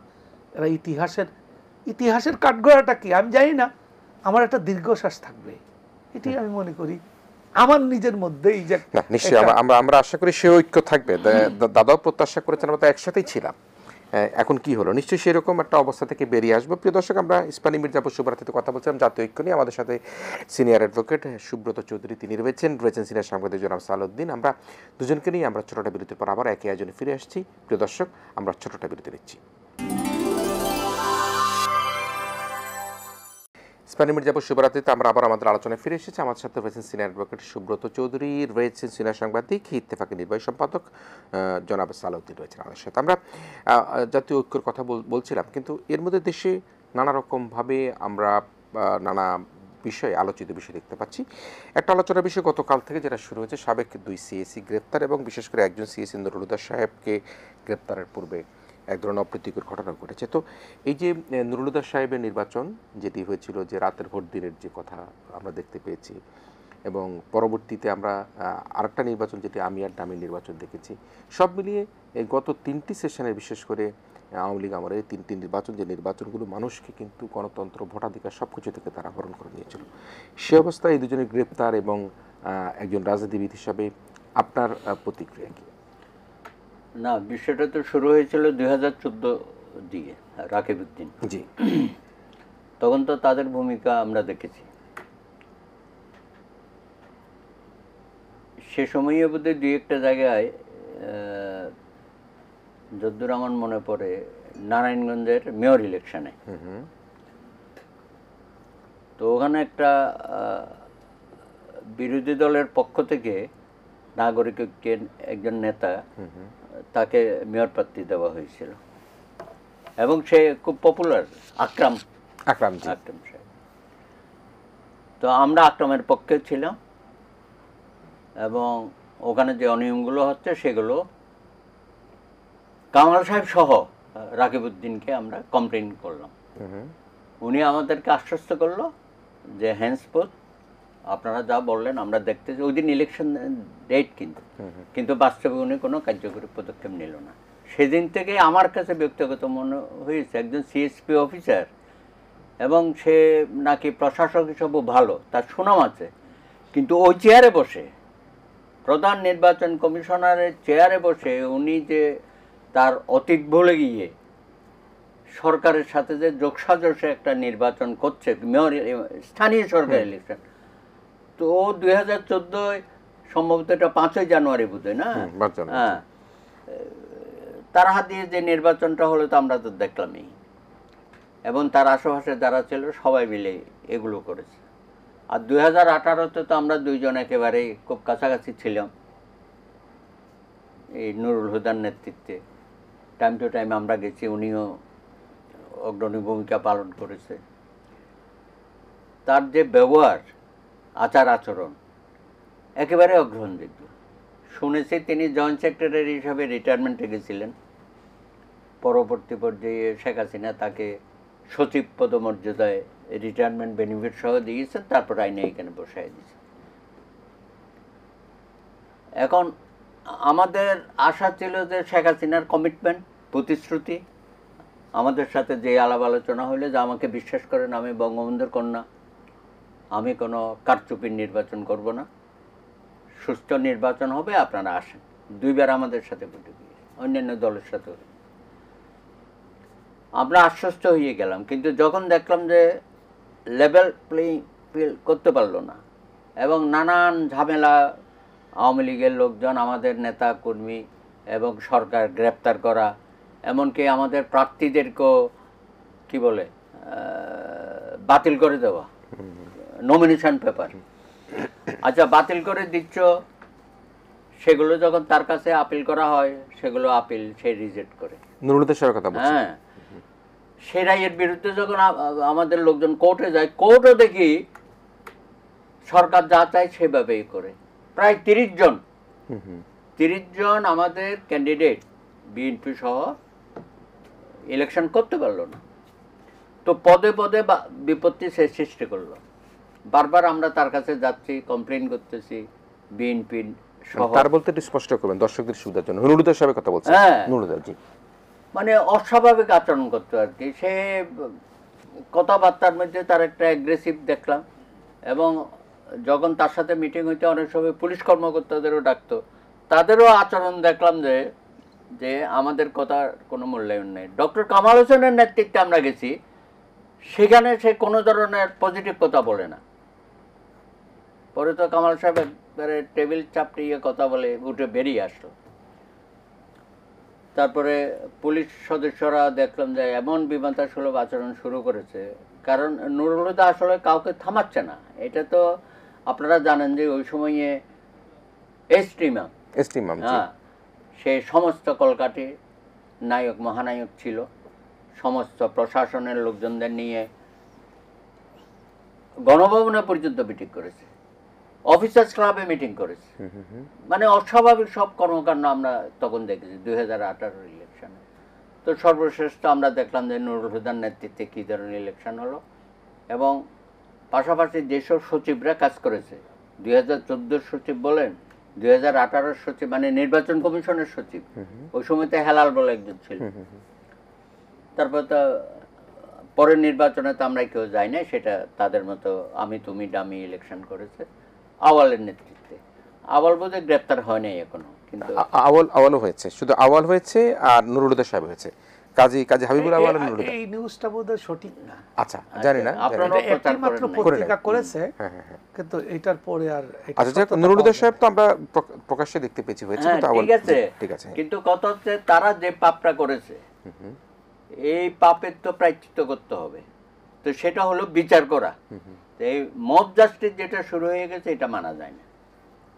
এরা ইতিহাসের কাঠগড়াটা কি আমি জানি না, আমার একটা দীর্ঘশ্বাস থাকবে, এটি আমি মনে করি আমার নিজের মধ্যেই। যে নিশ্চয়ই আমরা আশা করি সে ঐক্য থাকবে। দাদাও প্রত্যাশা করেছেন, আমরা তো একসাথেই ছিলাম। এখন কি হলো, নিশ্চয়ই সেরকম একটা অবস্থা থেকে বেরিয়ে আসবো। প্রিয় দর্শক, আমরা ইস্পানী মির্জাপুর শুভরাত্রিতে কথা বলছিলাম জাতীয় ঐক্য নিয়ে। আমাদের সাথে সিনিয়র অ্যাডভোকেট সুব্রত চৌধুরী তিনি রয়েছেন সিনিয়র সাংবাদিক জনাব সালাউদ্দিন। আমরা দুজনকে নিয়ে আমরা ছোটটা বিরতির পর আবার একই আয়োজনে ফিরে আসছি। প্রিয় দর্শক, আমরা ছোটটা বিরতি নিচ্ছি। ইস্পানী মির্জাপুর শুভরাত্রিতে আমরা আবার আমাদের আলোচনায় ফিরে এসেছি। আমার সাথে রয়েছেন সিনিয়র অ্যাডভোকেট সুব্রত চৌধুরী, রয়েছেন সিনিয়র সাংবাদিক ইত্তেফাকের নির্বাহী সম্পাদক জনাব সালাউদ্দিন রয়েছেন আমাদের সাথে। আমরা জাতীয় ঐক্যের কথা বলছিলাম, কিন্তু এর মধ্যে দেশে নানা রকমভাবে আমরা নানা বিষয় আলোচিত বিষয় দেখতে পাচ্ছি। একটা আলোচনার বিষয় গতকাল থেকে যেটা শুরু হয়েছে, সাবেক 2 সিএসি গ্রেপ্তার এবং বিশেষ করে একজন সিএসি নুরুল হুদা সাহেবকে গ্রেপ্তারের পূর্বে এক ধরনের অপ্রীতিকর ঘটনা ঘটেছে। তো এই যে নুরুল হুদা সাহেবের নির্বাচন যেটি হয়েছিল, যে রাতের ভোট দিনের যে কথা আমরা দেখতে পেয়েছি, এবং পরবর্তীতে আমরা আরেকটা নির্বাচন যেটি আমি আর ডামির নির্বাচন দেখেছি, সব মিলিয়ে এই গত 3টি সেশনের বিশেষ করে আওয়ামী লীগ আমলের 3টি নির্বাচন, যে নির্বাচনগুলো মানুষকে কিন্তু গণতন্ত্র, ভোটাধিকার সব কিছু থেকে তারা হরণ করে নিয়েছিল, সে অবস্থায় এই দুজনের গ্রেপ্তার এবং একজন রাজনীতিবিদ হিসাবে আপনার প্রতিক্রিয়া কি? না, বিষয়টা তো শুরু হয়েছিল 2014 দিয়ে, রাকিব উদ্দিন। জি, তখন তো তাদের ভূমিকা আমরা দেখেছি। সে সময়ে বোধহয় দুই একটা জায়গায়, যদ্দূর আমার মনে পড়ে, নারায়ণগঞ্জের মেয়র ইলেকশনে, তো ওখানে একটা বিরোধী দলের পক্ষ থেকে নাগরিক ঐক্যের একজন নেতা, তাকে মেয়র প্রার্থী দেওয়া হয়েছিল এবং সে খুব পপুলার, আকরাম সাহেব। তো আমরা আকরামের পক্ষে ছিলাম এবং ওখানে যে অনিয়মগুলো হচ্ছে সেগুলো কামাল সাহেব সহ রাকিব উদ্দিনকে আমরা কমপ্লেন করলাম। উনি আমাদেরকে আশ্বস্ত করলো যে হ্যান্সপোথ আপনারা যা বললেন আমরা দেখতেছি। ওই দিন ইলেকশন ডেট, কিন্তু বাস্তবে উনি কোনো কার্যকরী পদক্ষেপ নিল না। সেদিন থেকে আমার কাছে ব্যক্তিগত মনে হয়েছে একজন সিএসপি অফিসার, এবং সে নাকি প্রশাসক হিসেবে ভালো, তার সুনাম আছে, কিন্তু ওই চেয়ারে বসে, প্রধান নির্বাচন কমিশনারের চেয়ারে বসে উনি যে তার অতীত ভুলে গিয়ে সরকারের সাথে যে যোগসাজশে একটা নির্বাচন করছে, মেয়র স্থানীয় সরকার ইলেকশন, তো 2014 সম্ভবত এটা 5ই জানুয়ারি বোধহয়, না? হ্যাঁ, তার হাত দিয়ে যে নির্বাচনটা হলো তো আমরা তো দেখলামই, এবং তার আশেপাশে যারা ছিল সবাই মিলে এগুলো করেছে। আর 2018-তে তো আমরা দুইজন একেবারে খুব কাছাকাছি ছিলাম এই নুরুল হুদার নেতৃত্বে। টাইম টু টাইম আমরা গেছি, উনিও অগ্রণী ভূমিকা পালন করেছে। তার যে ব্যবহার, আচার আচরণ একেবারে অগ্রহণযোগ্য। শুনেছি তিনি জয়েন্ট সেক্রেটারি হিসাবে রিটায়ারমেন্টে গেছিলেন, পরবর্তী পর্যায়ে শেখ হাসিনা তাকে সচিব পদমর্যাদায় রিটায়ারমেন্ট বেনিফিট সহ দিয়েছেন, তারপর আইনে এখানে বসাই দিয়েছে। এখন আমাদের আশা ছিল যে শেখ হাসিনার কমিটমেন্ট, প্রতিশ্রুতি, আমাদের সাথে যে আলাপ আলোচনা হইলে যে আমাকে বিশ্বাস করেন, আমি বঙ্গবন্ধুর কন্যা, আমি কোনো কারচুপির নির্বাচন করব না, সুষ্ঠু নির্বাচন হবে, আপনারা আসেন। 2বার আমাদের সাথে বৈঠক হয়েছে, অন্যান্য দলের সাথে। আমরা আশ্বস্ত হয়ে গেলাম, কিন্তু যখন দেখলাম যে লেভেল প্লেইং ফিল্ড করতে পারলো না, এবং নানান ঝামেলা, আওয়ামী লীগের লোকজন, আমাদের নেতা কর্মী এবং সরকার গ্রেপ্তার করা, এমনকি আমাদের প্রার্থীদেরকেও কি বলে বাতিল করে দেওয়া, নমিনেশন পেপার। আচ্ছা, বাতিল করে দিচ্ছ, সেগুলো যখন তার কাছে আপিল করা হয়, সেগুলো আপিল সে রিজেক্ট করে। হ্যাঁ, সেই রায়ের বিরুদ্ধে যখন আমাদের লোকজন কোর্টে যায়, কোর্টও দেখি সরকার যা চায় সেভাবেই করে। প্রায় 30 জন আমাদের ক্যান্ডিডেট বিএনপি সহ ইলেকশন করতে পারলো না। তো পদে পদে বিপত্তি সে সৃষ্টি করলো। বারবার আমরা তার কাছে যাচ্ছি, কমপ্লেন করতেছি, বিএনপি সহ। তার বলতে একটু স্পষ্ট করবেন দর্শকদের সুবিধার জন্য, নুরুল হুদা সাহেবের কথা বলছেন? হ্যাঁ, নুরুল হুদা, জি। মানে অস্বাভাবিক আচরণ করতো আর কি। সে কথাবার্তার মধ্যে তার একটা অ্যাগ্রেসিভ দেখলাম, এবং যখন তার সাথে মিটিং হইতে অনেক সময় পুলিশ কর্মকর্তাদেরও ডাকতো, তাদেরও আচরণ দেখলাম যে আমাদের কথার কোনো মূল্যায়ন নেই। ডক্টর কামাল হোসেনের নেতৃত্বে আমরা গেছি, সেখানে সে কোনো ধরনের পজিটিভ কথা বলে না। পরে তো কামাল সাহেব একবারে টেবিল চাপড়িয়ে কথা বলে উঠে বেরিয়ে আসলো। তারপরে পুলিশ সদস্যরা দেখলাম যে এমন বিমানতাসুলভ আচরণ শুরু করেছে, কারণ নুরুল হুদা আসলে কাউকে থামাচ্ছে না। এটা তো আপনারা জানেন যে ওই সময়ে এসটিমাম, হ্যাঁ, সে সমস্ত কলকাঠি নায়ক, মহানায়ক ছিল, সমস্ত প্রশাসনের লোকজনদের নিয়ে গণভবনে পর্যন্ত মিটিং করেছে, অফিসার্স ক্লাবে মিটিং করেছে। মানে অস্বাভাবিক সব কর্মকাণ্ড আমরা তখন দেখেছি 2018 ইলেকশনে। তো সর্বশেষ তো আমরা দেখলাম যে নুরুল হুদার নেতৃত্বে কী ধরনের ইলেকশন হলো, এবং পাশাপাশি যেসব সচিবরা কাজ করেছে, 2014 সচিব বলেন, 2018 সচিব মানে নির্বাচন কমিশনের সচিব, ওই সময় তো হেলাল বলে একজন ছিল। তারপর তো পরের নির্বাচনে তো আমরা কেউ যাই না, সেটা তাদের মতো আমি তুমি ডামি ইলেকশন করেছে আওয়ালের নেতৃত্বে। আওয়াল বোধহয় গ্রেপ্তার হয় নাই এখনো, কিন্তু আওয়ালও হয়েছে, শুধু আওয়াল হয়েছে আর নুরুল হুদা সাহেব হয়েছে, কাজী হাবিবুল আওয়াল আর নুরুল হুদা। এই নিউজটা বোধহয় সঠিক না। আচ্ছা, জানি না, আপনারা এটা একটি মাত্র পত্রিকা করেছে, কিন্তু এটার পরে আর এটা আচ্ছা, যাক, নুরুল হুদা সাহেব তো আমরা প্রকাশ্যে দেখতে পেয়েছি হয়েছে, কিন্তু আওয়াল ঠিক আছে, ঠিক আছে। কিন্তু কথা হচ্ছে তারা যে পাপটা করেছে এই পাপের তো প্রায়শ্চিত্ত করতে হবে, তো সেটা হলো বিচার করা। তো এই মব জাস্টিস যেটা শুরু হয়ে গেছে এটা মানা যায় না,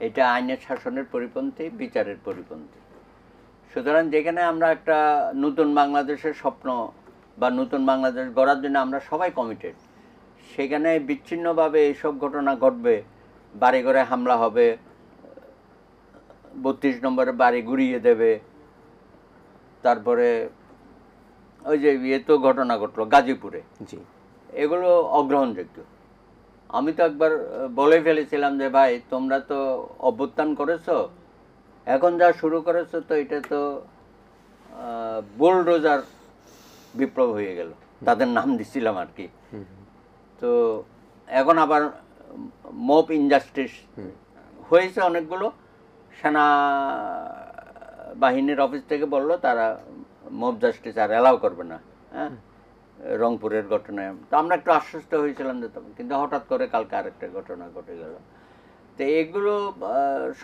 এটা আইনের শাসনের পরিপন্থী, বিচারের পরিপন্থী। সুতরাং যেখানে আমরা একটা নতুন বাংলাদেশের স্বপ্ন বা নতুন বাংলাদেশ গড়ার জন্য আমরা সবাই কমিটেড, সেখানে বিচ্ছিন্নভাবে এইসব ঘটনা ঘটবে, বাড়ি ঘরে হামলা হবে, 32 নম্বরে বাড়ি ঘুরিয়ে দেবে, তারপরে ওই যে তো ঘটনা ঘটলো গাজীপুরে, জি, এগুলো অগ্রহণযোগ্য। আমি তো একবার বলে ফেলেছিলাম যে ভাই তোমরা তো অভ্যুত্থান করেছো, এখন যা শুরু করেছো তো এটা তো বুলডোজার বিপ্লব হয়ে গেল, তাদের নাম দিছিলাম আর কি। তো এখন আবার মব ইনজাস্টিস হয়েছে অনেকগুলো, সেনা বাহিনীর অফিস থেকে বললো তারা মব জাস্টিস আর অ্যালাউ করবে না। হ্যাঁ, রংপুরের ঘটনায় তো আমরা একটু আশ্বস্ত হয়েছিলাম যে তখন, কিন্তু হঠাৎ করে কালকে আরেকটা ঘটনা ঘটে গেল। তো এগুলো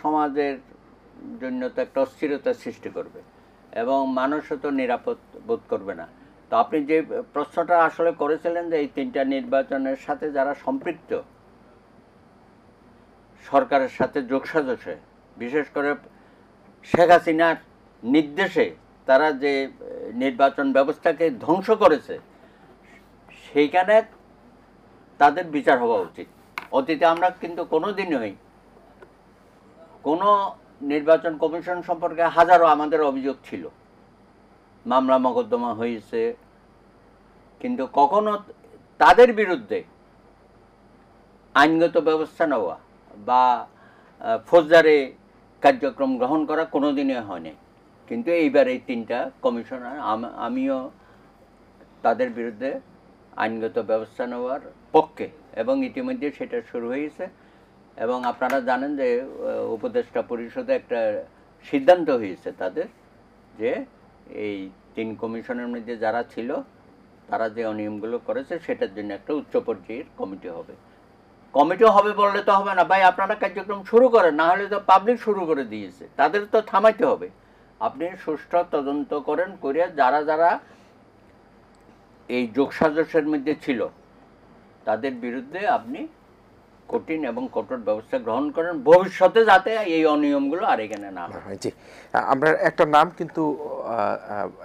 সমাজের জন্য তো একটা অস্থিরতার সৃষ্টি করবে এবং মানুষও তো নিরাপদ বোধ করবে না। তো আপনি যে প্রশ্নটা আসলে করেছিলেন যে এই 3টা নির্বাচনের সাথে যারা সম্পৃক্ত, সরকারের সাথে যোগসাজশে, বিশেষ করে শেখ হাসিনার নির্দেশে তারা যে নির্বাচন ব্যবস্থাকে ধ্বংস করেছে, সেইখানে তাদের বিচার হওয়া উচিত। অতীতে আমরা কিন্তু কোনো দিনই কোনো নির্বাচন কমিশন সম্পর্কে হাজারো আমাদের অভিযোগ ছিল, মামলা মোকদ্দমা হয়েছে, কিন্তু কখনো তাদের বিরুদ্ধে আইনগত ব্যবস্থা নেওয়া বা ফৌজদারি কার্যক্রম গ্রহণ করা কোনো দিনই হয়নি। কিন্তু এইবার এই 3টা কমিশনার, আমিও তাদের বিরুদ্ধে আইনগত ব্যবস্থা নেওয়ার পক্ষে, এবং ইতিমধ্যে সেটা শুরু হয়েছে। এবং আপনারা জানেন যে উপদেষ্টা পরিষদে একটা সিদ্ধান্ত হয়েছে তাদের, যে এই 3 কমিশনের মধ্যে যারা ছিল তারা যে অনিয়মগুলো করেছে সেটার জন্য একটা উচ্চ পর্যায়ের কমিটি হবে। কমিটি হবে বললে তো হবে না ভাই, আপনারা কার্যক্রম শুরু করেন, না হলে তো পাবলিক শুরু করে দিয়েছে, তাদের তো থামাইতে হবে। আপনি সুষ্ঠু তদন্ত করেন, করে যারা যারা এই যোগসাজশের মধ্যে ছিল তাদের বিরুদ্ধে আপনি কঠিন এবং কঠোর ব্যবস্থা গ্রহণ করেন, ভবিষ্যতে যাতে এই অনিয়মগুলো আর এখানে না হয়। জি, আমরা একটা নাম কিন্তু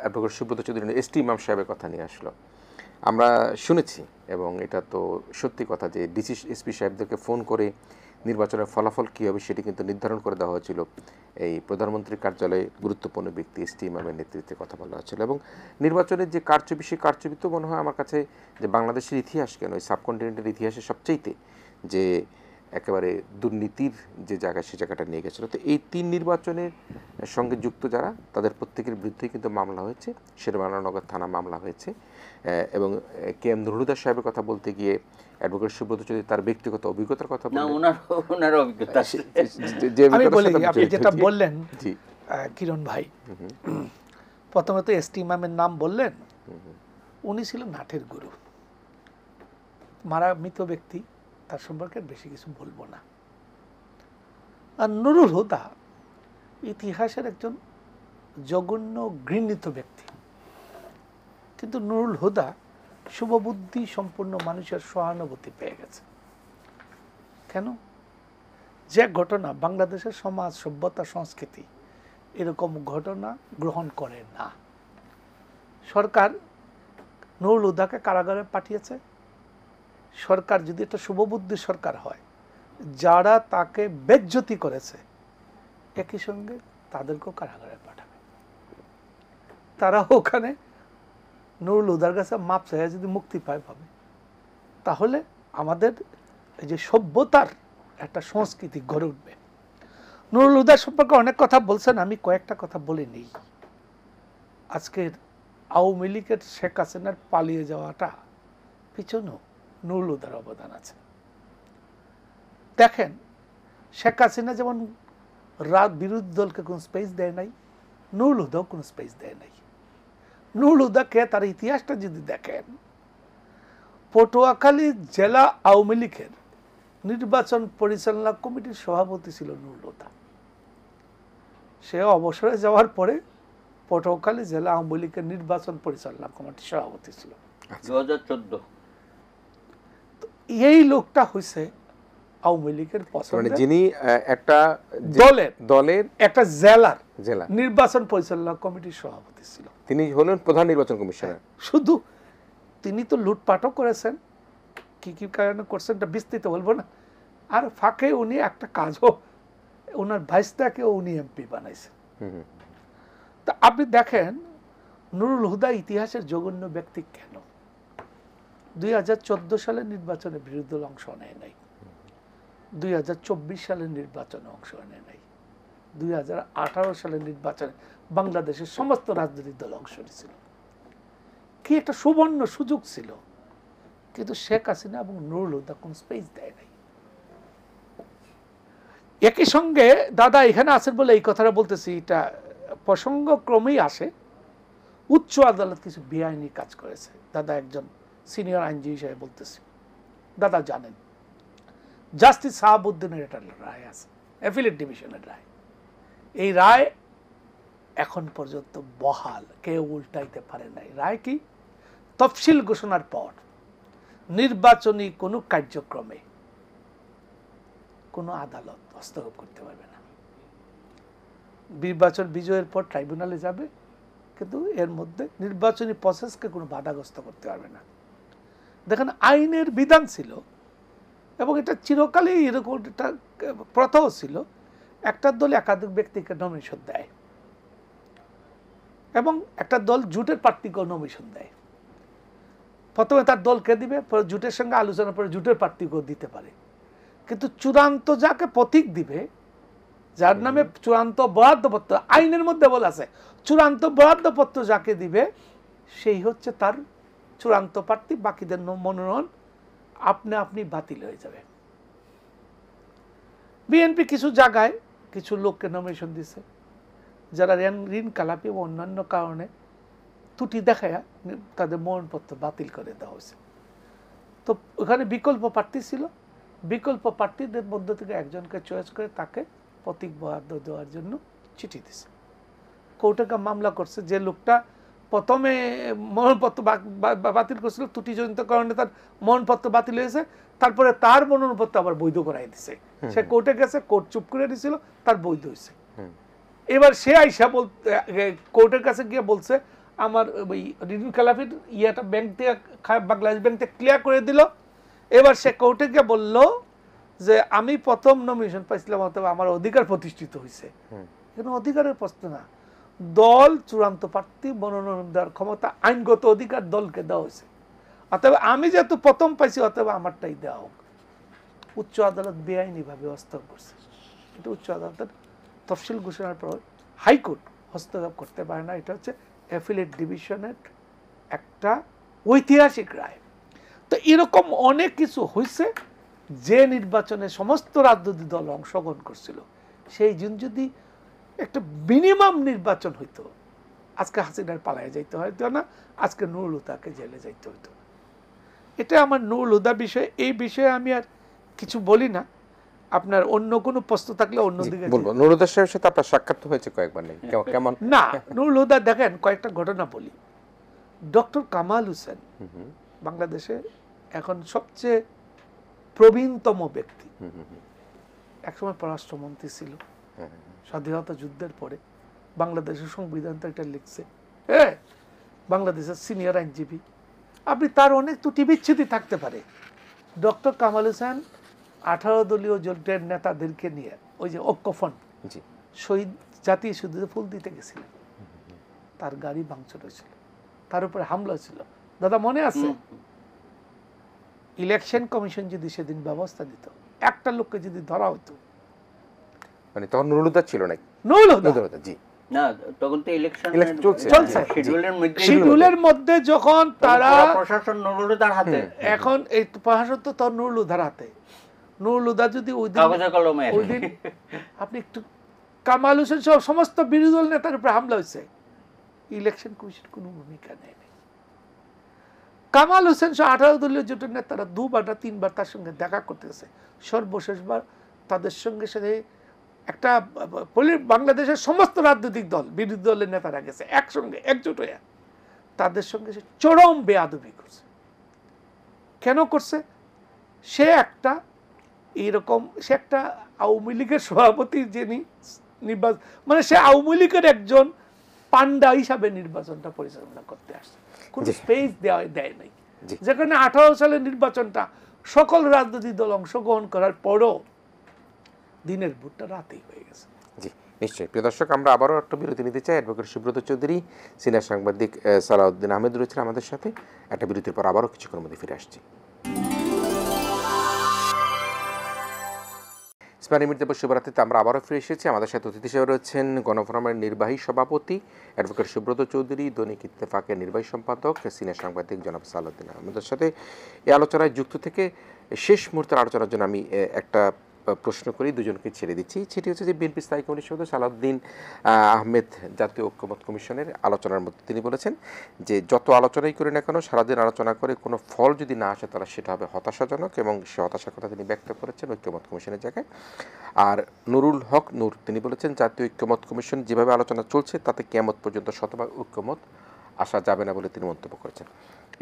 অ্যাডভোকেট সুব্রত চৌধুরী এসটি ইমাম সাহেবের কথা নিয়ে আসলো। আমরা শুনেছি এবং এটা তো সত্যি কথা যে ডিসি এসপি সাহেবদেরকে ফোন করে নির্বাচনের ফলাফল কী হবে সেটি কিন্তু নির্ধারণ করে দেওয়া হয়েছিল। এই প্রধানমন্ত্রীর কার্যালয়ে গুরুত্বপূর্ণ ব্যক্তি এসটি ইমামের নেতৃত্বে কথা বলা হয়েছিল, এবং নির্বাচনের যে কারচুপি, সেই কারচুপি তো মনে হয় আমার কাছে যে বাংলাদেশের ইতিহাস কেন, এই সাবকন্টিনেন্টের ইতিহাসে সবচেয়েতে যে একেবারে দুর্নীতির যে জায়গা, সে জায়গাটা নিয়ে গেছিলো। তো এই 3 নির্বাচনের সঙ্গে যুক্ত যারা, তাদের প্রত্যেকের বিরুদ্ধেই কিন্তু মামলা হয়েছে, শেরেবাংলানগর থানা মামলা হয়েছে। এবং কে এম নুরুল হুদা সাহেবের কথা বলতে গিয়ে অ্যাডভোকেট সুব্রত চৌধুরী তার ব্যক্তিগত অভিজ্ঞতার কথা না, ওনার অভিজ্ঞতা আছে। আমি বলি, আপনি যেটা বললেন জি কিরণ ভাই, প্রথমে তো এসটি ইমামের নাম বললেন, উনি ছিলেন নাটের গুরু, মারা মৃত ব্যক্তি, তার সম্পর্কে বেশি কিছু বলবো না। আর নুরুল হুদা ইতিহাসের একজন জঘন্য ঘৃণিত ব্যক্তি, কিন্তু নুরুল হুদা শুভবুদ্ধি সম্পূর্ণ মানুষের সহানুভূতি পেয়ে গেছে। কেন? যে ঘটনা বাংলাদেশের সমাজ, সভ্যতা, সংস্কৃতি এরকম ঘটনা গ্রহণ করে না। সরকার নুরুল হুদাকে কারাগারে পাঠিয়েছে, সরকার যদি একটা শুভবুদ্ধি সরকার হয়, যারা তাকে বেজ্জতি করেছে একই সঙ্গে তাদেরকেও কারাগারে পাঠাবে। তারা ওখানে নুরুল হুদার কাছে মাপ চাইয়া যদি মুক্তি পায় পাবে, তাহলে আমাদের এই যে সভ্যতার একটা সংস্কৃতি গড়ে উঠবে। নুরুল হুদার সম্পর্কে অনেক কথা বলছেন, আমি কয়েকটা কথা বলে নেই। আজকের আওয়ামী লীগের শেখ হাসিনার পালিয়ে যাওয়াটা পিছনেও নুরুল হুদার অবদান আছে। দেখেন, শেখ হাসিনা যেমন বিরোধী দলকে কোনো স্পেস দেয় নাই, নুরুল হুদাও কোনো স্পেস দেয় নাই। নুরুল হুদাকে তার ইতিহাসটা যদি দেখেন, পটুয়াখালী জেলা আওয়ামী লীগের নির্বাচন পরিচালনা কমিটির সভাপতি ছিল নুরুল হুদা। সে অবসরে যাওয়ার পরে পটুয়াখালী জেলা আওয়ামী লীগের নির্বাচন পরিচালনা কমিটির সভাপতি ছিল 2014। এই লোকটা হইছে আওয়ামী লীগের মানে যিনি একটা দলের একটা জেলার জেলা নির্বাচন পরিচালনা কমিটির সভাপতি ছিল। তিনি হলেন প্রধান নির্বাচন কমিশনার। শুধু তিনি তো লুটপাটও করেছেন, কি কি কারণে করছেন এটা বিস্তৃত বলবো না, আর ফাঁকে উনি একটা কাজও, ওনার ভাইস্তাকেও উনি এমপি বানাইছেন। তা আপনি দেখেন নুরুল হুদা ইতিহাসের জঘন্য ব্যক্তি কেন? 2014 সালের নির্বাচনে বিরোধী দল অংশ নেয় নাই, 2024 সালের নির্বাচনে অংশ নেয় নাই, 2018 সালের নির্বাচনে বাংলাদেশের সমস্ত রাজনৈতিক দল অংশ নিয়েছিল। কি একটা সুবর্ণ সুযোগ ছিল, কিন্তু শেখ হাসিনা এবং নুরুল হুদা কোন স্পেস দেয় নাই। একই সঙ্গে দাদা এখানে আছেন বলে এই কথাটা বলতেছি, এটা প্রসঙ্গক্রমেই আসে। উচ্চ আদালত কিছু বেআইনি কাজ করেছে, দাদা একজন সিনিয়র আইনজীবী হিসেবে বলতেছি। দাদা জানেন জাস্টিস সাহাবুদ্দিনের একটা রায় আছে, অ্যাপিলেট ডিভিশনের রায়। এই রায় এখন পর্যন্ত বহাল, কেউ উল্টাইতে পারে নাই। রায় কি? তফসিল ঘোষণার পর নির্বাচনী কোনো কার্যক্রমে কোনো আদালত হস্তক্ষেপ করতে পারবে না। নির্বাচন বিজয়ের পর ট্রাইব্যুনালে যাবে, কিন্তু এর মধ্যে নির্বাচনী প্রসেসকে কোনো বাধাগ্রস্ত করতে পারবে না। দেখেন, আইনের বিধান ছিল এবং এটা চিরকালই এরকম একটা প্রথাও ছিল, একটা দল একাধিক ব্যক্তিকে নমিনেশন দেয় এবং একটা দল জোটের প্রার্থীকেও নমিনেশন দেয়। প্রথমে তার দলকে দিবে, পরে জোটের সঙ্গে আলোচনা করে জোটের প্রার্থীকেও দিতে পারে, কিন্তু চূড়ান্ত যাকে প্রতীক দিবে, যার নামে চূড়ান্ত বরাদ্দপত্র, আইনের মধ্যে বলা আছে চূড়ান্ত বরাদ্দপত্র যাকে দিবে সেই হচ্ছে তার চূড়ান্ত প্রার্থী, বাকিদের মনোনয়ন আপনি বাতিল হয়ে যাবে। বিএনপি কিছু জায়গায় কিছু লোককে নমিনেশন দিছে, যারা ঋণ কালাপি ও অন্যান্য কারণে ত্রুটি দেখায় তাদের মনোনয়নপত্র বাতিল করে দেওয়া হয়েছে। তো ওখানে বিকল্প প্রার্থী ছিল, বিকল্প প্রার্থীদের মধ্যে থেকে একজনকে চয়েস করে তাকে প্রতীক বরাদ্দ দেওয়ার জন্য চিঠি দিছে। কোর্টে মামলা করছে, যে লোকটা প্রথমে মনোনয়নপত্র বাতিল করছিল, ত্রুটিজনিত কারণে তার মনোনয়নপত্র বাতিল হয়েছে, তারপরে তার মনোনয়নপত্র আবার বৈধ করাই দিছে। সে কোর্টে গেছে, কোর্ট চুপ করে দিয়েছিল, তার বৈধ হয়েছে। এবার সে আইসা কোর্টের কাছে গিয়ে বলছে আমার ওই ঋণ খেলাফির ইয়েটা ব্যাংক থেকে, বাংলাদেশ ব্যাংক থেকে ক্লিয়ার করে দিল। এবার সে কোর্টে গিয়ে বলল যে আমি প্রথম নমিনেশন পাইছিলাম, অথবা আমার অধিকার প্রতিষ্ঠিত হয়েছে। এখানে অধিকারের প্রশ্ন না, দল চূড়ান্ত প্রার্থী মনোনয়ন দেওয়ার ক্ষমতা, আইনগত অধিকার দলকে দেওয়া হয়েছে, অথবা আমি যেহেতু প্রথম পাইছি অথবা আমারটাই দেওয়া হোক। উচ্চ আদালত বেআইনিভাবে হস্তক্ষেপ করছে। এটা উচ্চ আদালতের তফসিল ঘোষণার পর হাইকোর্ট হস্তক্ষেপ করতে পারে না। এটা হচ্ছে অ্যাপিলেট ডিভিশনের একটা ঐতিহাসিক রায়। তো এরকম অনেক কিছু হয়েছে, যে নির্বাচনে সমস্ত রাজনৈতিক দল অংশগ্রহণ করছিল, সেই দিন যদি একটা মিনিমাম নির্বাচন হইতো, আজকে হাসিনার পালায় যাইতে হইতো না, আজকে নুরুল হুদাকে জেলে যাইতে হইতো না। এটা আমার নুরুল হুদা বিষয়, এই বিষয়ে আমি আর কিছু বলি না। আপনার অন্য কোনো প্রশ্ন থাকলে অন্যদিকে বলবো। নুরুল হুদার সাথে আপনার সাক্ষাৎ হয়েছে কয়েকবার, নেই কেমন? না, নুরুল হুদা দেখেন, কয়েকটা ঘটনা বলি। ডক্টর কামাল হোসেন বাংলাদেশে এখন সবচেয়ে প্রবীণতম ব্যক্তি, একসময় পররাষ্ট্রমন্ত্রী ছিল, স্বাধীনতা যুদ্ধের পরে বাংলাদেশের সংবিধানটা এটা লিখছে, হ্যাঁ, বাংলাদেশের সিনিয়র আইনজীবী। আপনি তার অনেক ত্রুটি বিচ্ছুতি থাকতে পারে, ডক্টর কামাল হোসেন 18 দলীয় জোটের নেতাদেরকে নিয়ে ওই যে ঐক্যফ্রন্ট জি শহীদ জাতীয় শহীদে ফুল দিতে গেছিলেন, তার গাড়ি ভাঙচুর হয়েছিল, তার উপরে হামলা হয়েছিল। দাদা মনে আছে? ইলেকশন কমিশন যদি সেদিন ব্যবস্থা দিত, একটা লোককে যদি ধরা হতো, মানে তখন নুরুল হুদা ছিল নাকি? নুরুল হুদা নুরুল হুদা, জি না, তখন তো ইলেকশন চলছে। শিডিউলের মধ্যে শিডিউলের মধ্যে যখন তারা প্রশাসন নুরুল হুদার হাতে, এখন এই প্রশাসন তো তোর নুরুল হুদার হাতে। নুরুল হুদা যদি ওই দিন কাগজে কলমে ওই দিন আপনি একটু কামাল হোসেন সহ সমস্ত বিরোধী দল নেতার উপরে হামলা হয়েছে, ইলেকশন কমিশন কোনো ভূমিকা নেয়নি। কামাল হোসেন সহ 18 দলীয় জোটের নেতারা 2বার না 3বার তার সঙ্গে দেখা করতেছে। সর্বশেষবার তাদের সঙ্গে সাথে একটা বাংলাদেশের সমস্ত রাজনৈতিক দল বিরোধী দলের নেতারা গেছে একসঙ্গে একজোট হয়ে, তাদের সঙ্গে সে চরম বেয়াদবি করছে। কেন করছে? সে একটা এইরকম, সে একটা আওয়ামী লীগের সভাপতি, যিনি নির্বাচন মানে সে আওয়ামী লীগের একজন পান্ডা হিসাবে নির্বাচনটা পরিচালনা করতে আসছে, কোনো স্পেস দেয় নাই। যেখানে 18 সালের নির্বাচনটা সকল রাজনৈতিক দল অংশগ্রহণ করার পরও দিনের ভোটটা রাতেই হয়ে গেছে। জি নিশ্চয়ই। প্রিয় দর্শক, আমরা আবারও একটা বিরতি নিতে চাই। অ্যাডভোকেট সুব্রত চৌধুরী, সিনিয়র সাংবাদিক সালাউদ্দিন আহমেদ রয়েছেন আমাদের সাথে। একটা বিরতির পর আবারও কিছুক্ষণের মধ্যে ফিরে আসছি। ইসমাইল মির্জা শিবরাত্রিতে আমরা আবারও ফিরে এসেছি। আমাদের সাথে অতিথি হিসেবে রয়েছেন গণফোরামের নির্বাহী সভাপতি অ্যাডভোকেট সুব্রত চৌধুরী, দৈনিক ইত্তেফাকের নির্বাহী সম্পাদক, সিনিয়র সাংবাদিক জনাব সালাউদ্দিন আহমেদের সাথে এই আলোচনায় যুক্ত থেকে শেষ মুহূর্তের আলোচনার জন্য আমি একটা প্রশ্ন করি, দুজনকে ছেড়ে দিচ্ছি। সেটি হচ্ছে যে বিএনপি স্থায়ী কমিটির সদস্য সালাউদ্দিন আহমেদ জাতীয় ঐক্যমত কমিশনের আলোচনার মধ্যে তিনি বলেছেন যে যত আলোচনাই করি না কেন, সারাদিন আলোচনা করে কোনো ফল যদি না আসে তাহলে সেটা হবে হতাশাজনক, এবং সে হতাশার কথা তিনি ব্যক্ত করেছেন ঐক্যমত কমিশনের জায়গায়। আর নুরুল হক নূর তিনি বলেছেন জাতীয় ঐক্যমত কমিশন যেভাবে আলোচনা চলছে তাতে কিয়ামত পর্যন্ত শতভাগ ঐক্যমত আসা যাবে না বলে তিনি মন্তব্য করেছেন।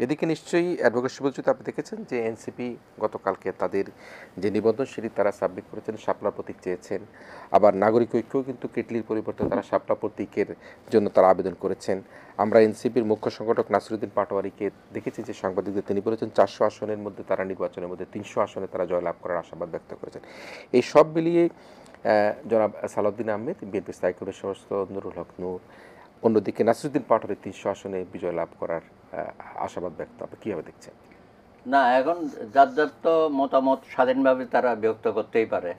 এদিকে নিশ্চয়ই অ্যাডভোকেট সুব্রত, আপনি দেখেছেন যে এনসিপি গতকালকে তাদের যে নিবন্ধন সেটি তারা সাবমিট করেছেন, শাপলা প্রতীক চেয়েছেন। আবার নাগরিক ঐক্যও কিন্তু কেটলির পরিবর্তে তারা শাপলা প্রতীকের জন্য তারা আবেদন করেছেন। আমরা এনসিপির মুখ্য সংগঠক নাসিরুদ্দিন পাটোয়ারিকে দেখেছি যে সাংবাদিকদের তিনি বলেছেন 400 আসনের মধ্যে তারা নির্বাচনের মধ্যে 300 আসনে তারা জয়লাভ করার আশাবাদ ব্যক্ত করেছেন। এই সব মিলিয়ে জনাব সালাউদ্দিন আহমেদ, বিএনপি স্থায়ী কমিটির সদস্য নুরুল হক নূর, অন্যদিকে নাসিরুদ্দিন পাটোয়ারি 300 আসনে বিজয় লাভ করার আশাবাদ ব্যক্ত, আপনি কীভাবে দেখছেন? না, এখন যার যার তো মতামত স্বাধীনভাবে তারা ব্যক্ত করতেই পারে,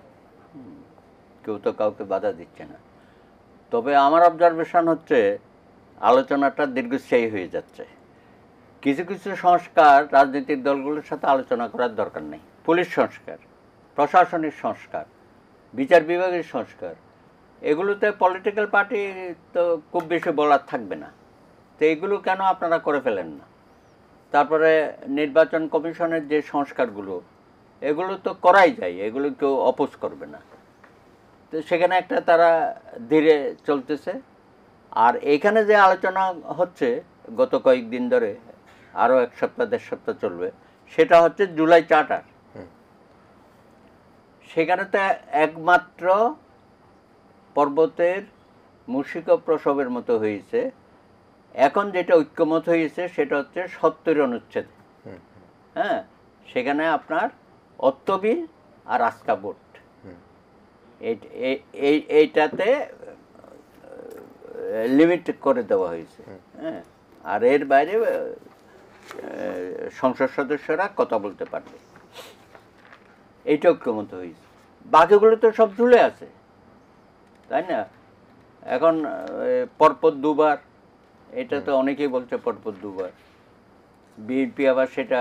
কেউ তো কাউকে বাধা দিচ্ছে না। তবে আমার অবজারভেশন হচ্ছে আলোচনাটা দীর্ঘস্থায়ী হয়ে যাচ্ছে। কিছু কিছু সংস্কার রাজনৈতিক দলগুলোর সাথে আলোচনা করার দরকার নেই। পুলিশ সংস্কার, প্রশাসনিক সংস্কার, বিচার বিভাগের সংস্কার, এগুলোতে পলিটিক্যাল পার্টি তো খুব বেশি বলার থাকবে না, তো এগুলো কেন আপনারা করে ফেলেন না? তারপরে নির্বাচন কমিশনের যে সংস্কারগুলো, এগুলো তো করাই যায়, এগুলো কেউ অপোজ করবে না। তো সেখানে একটা তারা ধীরে চলতেছে। আর এখানে যে আলোচনা হচ্ছে গত কয়েকদিন ধরে, আরও 1 সপ্তাহ 1.5 সপ্তাহ চলবে, সেটা হচ্ছে জুলাই চার্টার। সেখানে তো একমাত্র পর্বতের মুশিক প্রসবের মতো হয়েছে। এখন যেটা ঐক্যমত হয়েছে সেটা হচ্ছে 70 অনুচ্ছেদ। হ্যাঁ, সেখানে আপনার অর্থবিল আর আস্থা ভোট, এইটাতে লিমিট করে দেওয়া হয়েছে। হ্যাঁ, আর এর বাইরে সংসদ সদস্যরা কথা বলতে পারবে, এইটা ঐক্যমত হয়েছে। বাকিগুলো তো সব ঝুলে আছে, তাই না? এখন পরপর 2বার, এটা তো অনেকেই বলছে পরপর 2বার। বিএনপি আবার সেটা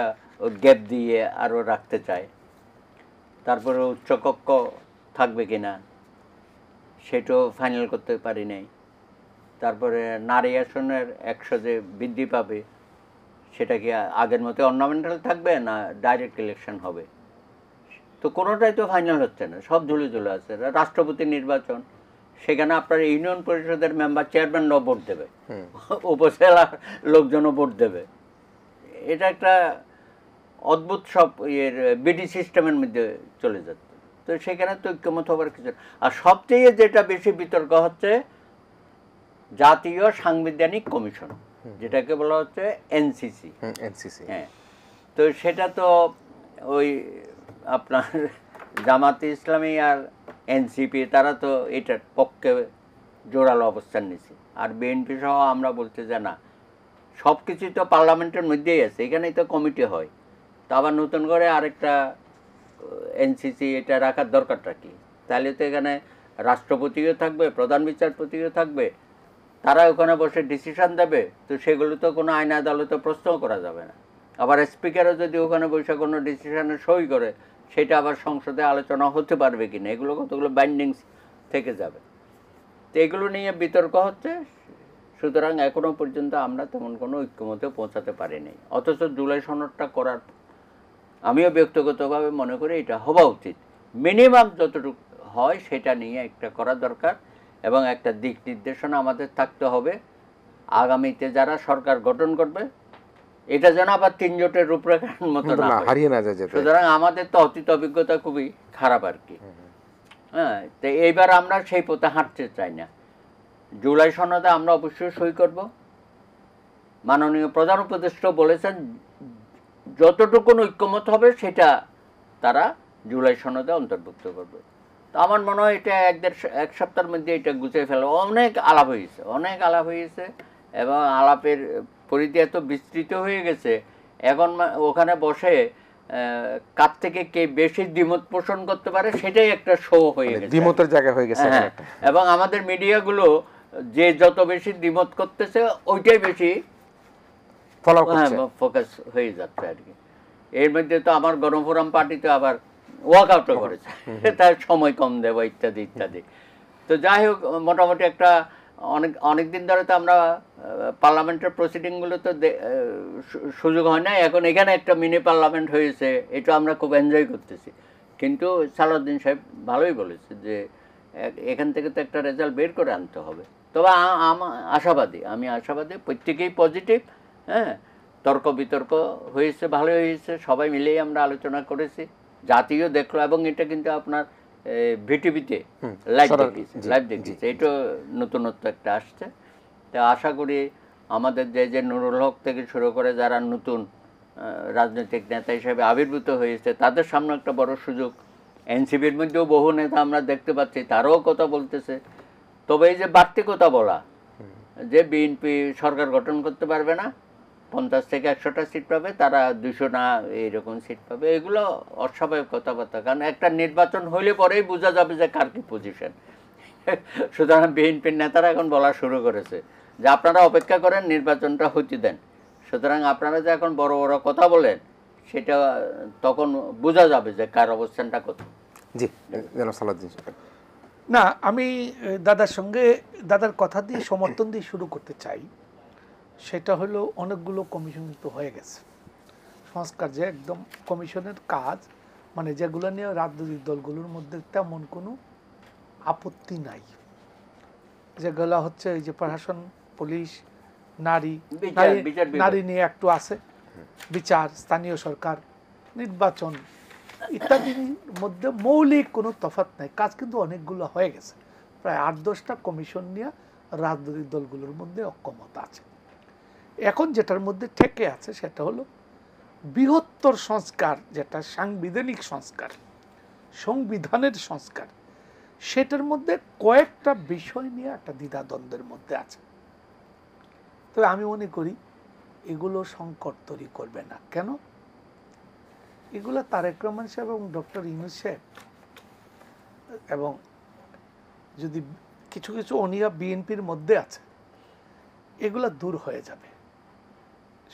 গ্যাপ দিয়ে আরও রাখতে চায়। তারপরে উচ্চকক্ষ থাকবে কিনা সেটাও ফাইনাল করতে পারি নাই। তারপরে নারী আসনের 100 যে বৃদ্ধি পাবে, সেটা কি আগের মতো অর্নামেন্টাল থাকবে না ডাইরেক্ট ইলেকশন হবে, তো কোনোটাই তো ফাইনাল হচ্ছে না, সব ঝুলে ঝুলে আছে। রাষ্ট্রপতি নির্বাচন, সেখানে আপনার ইউনিয়ন পরিষদের মেম্বার চেয়ারম্যানরাও ভোট দেবে, উপজেলার লোকজনও ভোট দেবে। এটা একটা অদ্ভুত সব বিডি সিস্টেমের মধ্যে চলে যাচ্ছে। তো সেখানে তো ঐক্যমত হবার কিছু। আর সবচেয়ে যেটা বেশি বিতর্ক হচ্ছে জাতীয় সাংবিধানিক কমিশন, যেটাকে বলা হচ্ছে এনসিসি। এনসিসি, হ্যাঁ, তো সেটা তো ওই আপনার জামাতে ইসলামী আর এনসিপি তারা তো এটার পক্ষে জোরালো অবস্থান নিছে, আর বিএনপি সহ আমরা বলতে যে না, সব কিছুই তো পার্লামেন্টের মধ্যেই আছে, এখানেই তো কমিটি হয়, তো আবার নতুন করে আরেকটা এনসিসি এটা রাখার দরকারটা কি? তাহলে তো এখানে রাষ্ট্রপতিও থাকবে, প্রধান বিচারপতিও থাকবে, তারা ওখানে বসে ডিসিশন দেবে, তো সেগুলো তো কোনো আইন আদালতে প্রশ্নও করা যাবে না। আবার স্পিকারও যদি ওখানে বসে কোনো ডিসিশনে সই করে, সেটা আবার সংসদে আলোচনা হতে পারবে কি না, এগুলো কতগুলো বাইন্ডিংস থেকে যাবে। তো এগুলো নিয়ে বিতর্ক হচ্ছে। সুতরাং এখনও পর্যন্ত আমরা তেমন কোনো ঐক্যমতে পৌঁছাতে পারিনি। অথচ জুলাই সনদটা করার আমিও ব্যক্তিগতভাবে মনে করি এটা হওয়া উচিত, মিনিমাম যতটুকু হয় সেটা নিয়ে একটা করা দরকার, এবং একটা দিক নির্দেশনা আমাদের থাকতে হবে আগামীতে যারা সরকার গঠন করবে এটা যেন আবার 3 জোটের রূপরেখার মতো না হয়। হারিয়ে না যায় যাতে। সুতরাং আমাদের তো অতীত অভিজ্ঞতা খুবই খারাপ আর কি। হ্যাঁ, তো এইবার আমরা সেই পথে হাঁটতে চাই না। জুলাই সনদে আমরা অবশ্যই সই করব। মাননীয় প্রধান উপদেষ্টা বলেছেন যতটুকু ঐক্যমত হবে সেটা তারা জুলাই সনদে অন্তর্ভুক্ত করবে। তো আমার মনে হয় এটা এক সপ্তাহের মধ্যে এটা গুছিয়ে ফেলা। অনেক আলাপ হয়েছে এবং আলাপের পরিধি এত বিস্তৃত হয়ে গেছে, এখন ওখানে বসে কার থেকে কে বেশি দ্বিমত পোষণ করতে পারে সেটাই একটা শো হয়ে গেছে, দ্বিমতের জায়গা হয়ে গেছে। হ্যাঁ, এবং আমাদের মিডিয়াগুলো যে যত বেশি দ্বিমত করতেছে ওইটাই বেশি ফোকাস হয়ে যাচ্ছে আর কি। এর মধ্যে তো আমার গণফোরাম পার্টিতে আবার ওয়াকআউটও করেছে, তার সময় কম দেব ইত্যাদি ইত্যাদি। তো যাই হোক, মোটামুটি একটা অনেক দিন ধরে তো আমরা পার্লামেন্টের প্রসিডিংগুলো তো সুযোগ হয় না, এখন এখানে একটা মিনি পার্লামেন্ট হয়েছে, এটা আমরা খুব এনজয় করতেছি। কিন্তু সালাউদ্দিন সাহেব ভালোই বলেছে যে এখান থেকে তো একটা রেজাল্ট বের করে আনতে হবে। তবে আমি আশাবাদী, প্রত্যেকেই পজিটিভ। হ্যাঁ, তর্ক বিতর্ক হয়েছে, ভালোই হয়েছে, সবাই মিলেই আমরা আলোচনা করেছি, জাতীয় দেখলো, এবং এটা কিন্তু আপনার ভিটিভিতে লাইভ দেখিয়েছে, এটা নতুনত্ব একটা আসছে। তো আশা করি আমাদের যে নুরুল হক থেকে শুরু করে যারা নতুন রাজনৈতিক নেতা হিসেবে আবির্ভূত হয়েছে তাদের সামনে একটা বড় সুযোগ। এনসিপির মধ্যেও বহু নেতা আমরা দেখতে পাচ্ছি, তারাও কথা বলতেছে। তবে এই যে বাড়তি কথা বলা যে বিএনপি সরকার গঠন করতে পারবে না, 50 থেকে 100টা সিট পাবে, তারা 200 না এইরকম সিট পাবে, এগুলো অস্বাভাবিক কথাবার্তা। কারণ একটা নির্বাচন হইলে পরেই বোঝা যাবে যে কার কি পজিশন। সুতরাং বিএনপির নেতারা এখন বলা শুরু করেছে যে আপনারা অপেক্ষা করেন, নির্বাচনটা হতে দেন। সুতরাং আপনারা যে এখন বড় বড় কথা বলেন সেটা তখন বোঝা যাবে যে কার অবস্থানটা কত। জি, জনাব সালাউদ্দিন সাহেব। না, আমি দাদার কথা দিয়ে সমর্থন দিয়ে শুরু করতে চাই। সেটা হলো অনেকগুলো কমিশন তো হয়ে গেছে সংস্কার, যে একদম কমিশনের কাজ, মানে যেগুলো নিয়ে রাজনৈতিক দলগুলোর মধ্যে তেমন কোনো আপত্তি নাই, যেগুলো হচ্ছে এই যে প্রশাসন, পুলিশ, নারী নিয়ে একটু আছে, বিচার, স্থানীয় সরকার, নির্বাচন ইত্যাদির মধ্যে মৌলিক কোনো তফাৎ নাই। কাজ কিন্তু অনেকগুলো হয়ে গেছে, প্রায় 8-10টা কমিশন নিয়ে রাজনৈতিক দলগুলোর মধ্যে অক্ষমতা আছে। এখন যেটার মধ্যে ঠেকে আছে সেটা হলো বৃহত্তর সংস্কার, যেটা সাংবিধানিক সংস্কার, সংবিধানের সংস্কার, সেটার মধ্যে কয়েকটা বিষয় নিয়ে একটা দ্বিধাদ্বন্দ্বের মধ্যে আছে। তবে আমি মনে করি এগুলো সংকট তৈরি করবে না। কেন? এগুলো তারেক রহমান সাহেব এবং ডক্টর ইউনূস সাহেব, এবং যদি কিছু কিছু অনীহা বিএনপির মধ্যে আছে, এগুলো দূর হয়ে যাবে।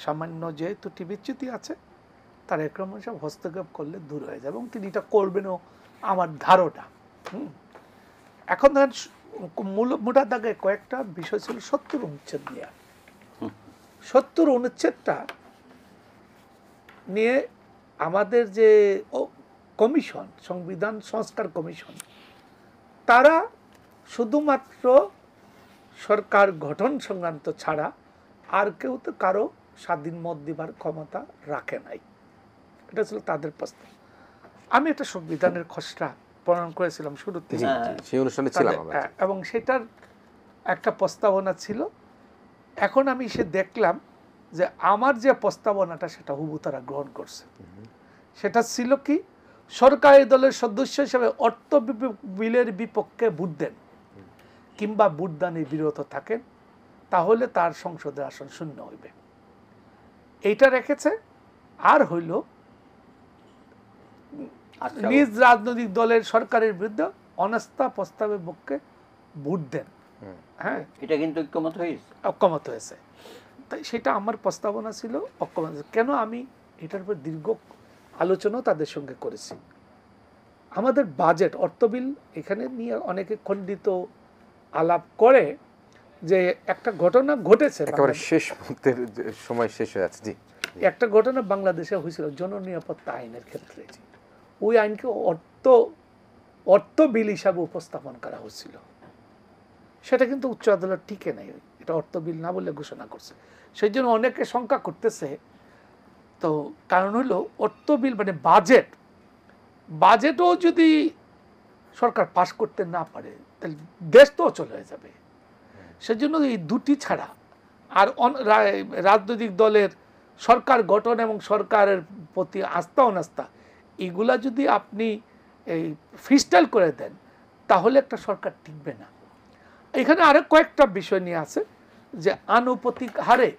সামান্য যেহেতু বিচ্যুতি আছে, তারেক রহমান সাহেব হস্তক্ষেপ করলে দূর হয়ে যাবে, এবং তিনি এটা করবেনও আমার ধারণা। এখন ধরেন মোটা দাগে কয়েকটা বিষয় ছিল 70 অনুচ্ছেদ নিয়ে। 70 অনুচ্ছেদটা নিয়ে আমাদের যে কমিশন, সংবিধান সংস্কার কমিশন, তারা শুধুমাত্র সরকার গঠন সংক্রান্ত ছাড়া আর কেউ তো কারো স্বাধীন মত দিবার ক্ষমতা রাখে নাই। এটা ছিল তাদের প্রস্তাব। আমি একটা সংবিধানের খসড়া প্রণয়ন করেছিলাম শুরুতে, সেই অনুষ্ঠানে ছিলাম, এবং সেটার একটা প্রস্তাবনা ছিল। এখন আমি দেখলাম যে আমার যে প্রস্তাবনাটা সেটা হুবু তারা গ্রহণ করছে। সেটা ছিল কি, সরকারি দলের সদস্য হিসেবে অর্থ বিলের বিপক্ষে ভোট দেন কিংবা ভোটদানে বিরত থাকেন, তাহলে তার সংসদের আসন শূন্য হইবে। এইটা রেখেছে। আর হইল আচ্ছা, নিজ রাজনৈতিক দলের সরকারের বিরুদ্ধে অনাস্থা প্রস্তাবের পক্ষে ভোট দেন। হ্যাঁ, এটা কিন্তু ঐক্যমত হয়েছে। অক্ষমত হয়েছে। তাই সেটা আমার প্রস্তাবনা ছিল অক্ষমত। কেন আমি এটার উপর দীর্ঘ আলোচনাও তাদের সঙ্গে করেছি। আমাদের বাজেট অর্থ বিল এখানে নিয়ে অনেকে খণ্ডিত আলাপ করে যে একটা ঘটনা ঘটেছে, একেবারে শেষ মুহূর্তের সময় শেষ হয়ে যাচ্ছে। জি, একটা ঘটনা বাংলাদেশে হয়েছিল জননিরাপত্তা আইনের ক্ষেত্রে। ওই আইনকে অর্থ বিল হিসাবে উপস্থাপন করা হচ্ছিল, সেটা কিন্তু উচ্চ আদালত টিকে নাই, এটা অর্থ বিল না বলে ঘোষণা করছে। সেই জন্য অনেকে শঙ্কা করতেছে। তো কারণ হলো অর্থ বিল মানে বাজেটও যদি সরকার পাশ করতে না পারে তাহলে দেশ তো অচল হয়ে যাবে। সেজন্য এই দুটি ছাড়া আর রাজনৈতিক দলের সরকার গঠন এবং সরকারের প্রতি আস্থা অনাস্থা এগুলা যদি আপনি এই ফ্রিস্টাইল করে দেন, তাহলে একটা সরকার টিকবে না। এখানে আরো কয়েকটা বিষয় নিয়ে আছে যে আনুপাতিক হারে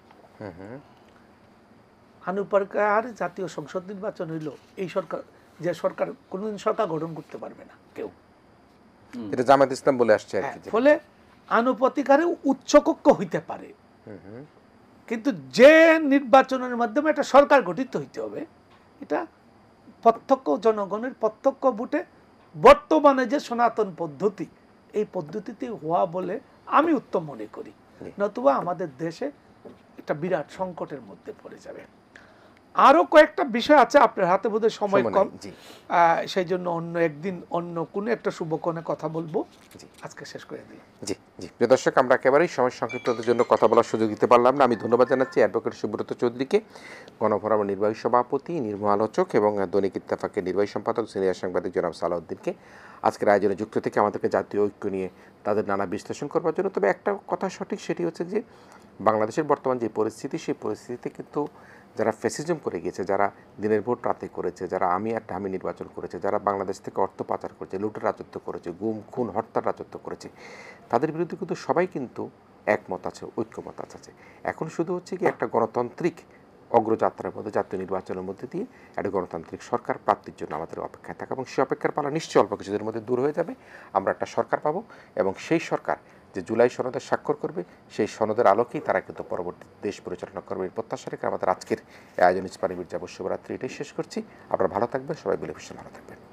জাতীয় সংসদ নির্বাচন হইল, এই সরকার যে সরকার কোনোদিন সরকার গঠন করতে পারবে না কেউ। এটা জামায়াত ইসলাম বলে আসছে আর কি। ফলে আনুপাতিক হারে উচ্চকক্ষ হইতে পারে, কিন্তু যে নির্বাচনের মাধ্যমে একটা সরকার গঠিত হইতে হবে, এটা প্রত্যক্ষ জনগণের প্রত্যক্ষ ভোটে বর্তমানে যে সনাতন পদ্ধতি, এই পদ্ধতিতে হওয়া বলে আমি উত্তম মনে করি। নতুবা আমাদের দেশে একটা বিরাট সংকটের মধ্যে পড়ে যাবে। আরো কয়েকটা বিষয় আছে, আপনার হাতে বোধহয় সময় কম, সেই জন্য অন্য একদিন অন্য কোনো একটা শুভক্ষণে কথা বলবো। আজকে শেষ করে দিই। জি জি, প্রিয় দর্শক, আমরা একেবারেই সময় সংক্ষিপ্ততার জন্য কথা বলার সুযোগ দিতে পারলাম না। আমি ধন্যবাদ জানাচ্ছি অ্যাডভোকেট সুব্রত চৌধুরীকে, গণফোরামের নির্বাহী সভাপতি, নির্ম আলোচক এবং দৈনিক ইত্তেফাকের নির্বাহী সম্পাদক সিনিয়র সাংবাদিক জনাব সালাউদ্দিনকে আজকের আয়োজনে যুক্ত থেকে আমাদেরকে জাতীয় ঐক্য নিয়ে তাদের নানা বিশ্লেষণ করবার জন্য। তবে একটা কথা সঠিক, সেটি হচ্ছে যে বাংলাদেশের বর্তমান যে পরিস্থিতি, সেই পরিস্থিতিতে কিন্তু যারা ফ্যাসিজম করে গিয়েছে, যারা দিনের ভোট রাতে করেছে, যারা আমি আর ঢামি নির্বাচন করেছে, যারা বাংলাদেশ থেকে অর্থ পাচার করেছে, লুটের রাজত্ব করেছে, গুম খুন হত্যার রাজত্ব করেছে, তাদের বিরুদ্ধে কিন্তু সবাই কিন্তু একমত আছে, ঐক্যমত আছে। এখন শুধু হচ্ছে কি একটা গণতান্ত্রিক অগ্রযাত্রার মধ্যে, জাতীয় নির্বাচনের মধ্যে দিয়ে একটা গণতান্ত্রিক সরকার প্রাপ্তির জন্য আমাদের অপেক্ষায় থাকা, এবং সেই অপেক্ষার পালা নিশ্চয়ই অল্প কিছুদের মধ্যে দূর হয়ে যাবে। আমরা একটা সরকার পাবো, এবং সেই সরকার যে জুলাই সনদে স্বাক্ষর করবে, সেই সনদের আলোকেই তারা কিন্তু পরবর্তী দেশ পরিচালনা করবে। এই প্রত্যাশা রেখে আমাদের আজকের আয়োজন ইস্পানি মির্জা শুভরাত্রি এটাই শেষ করছি। আপনারা ভালো থাকবেন, সবাই বলে ভীষণ ভালো থাকবেন।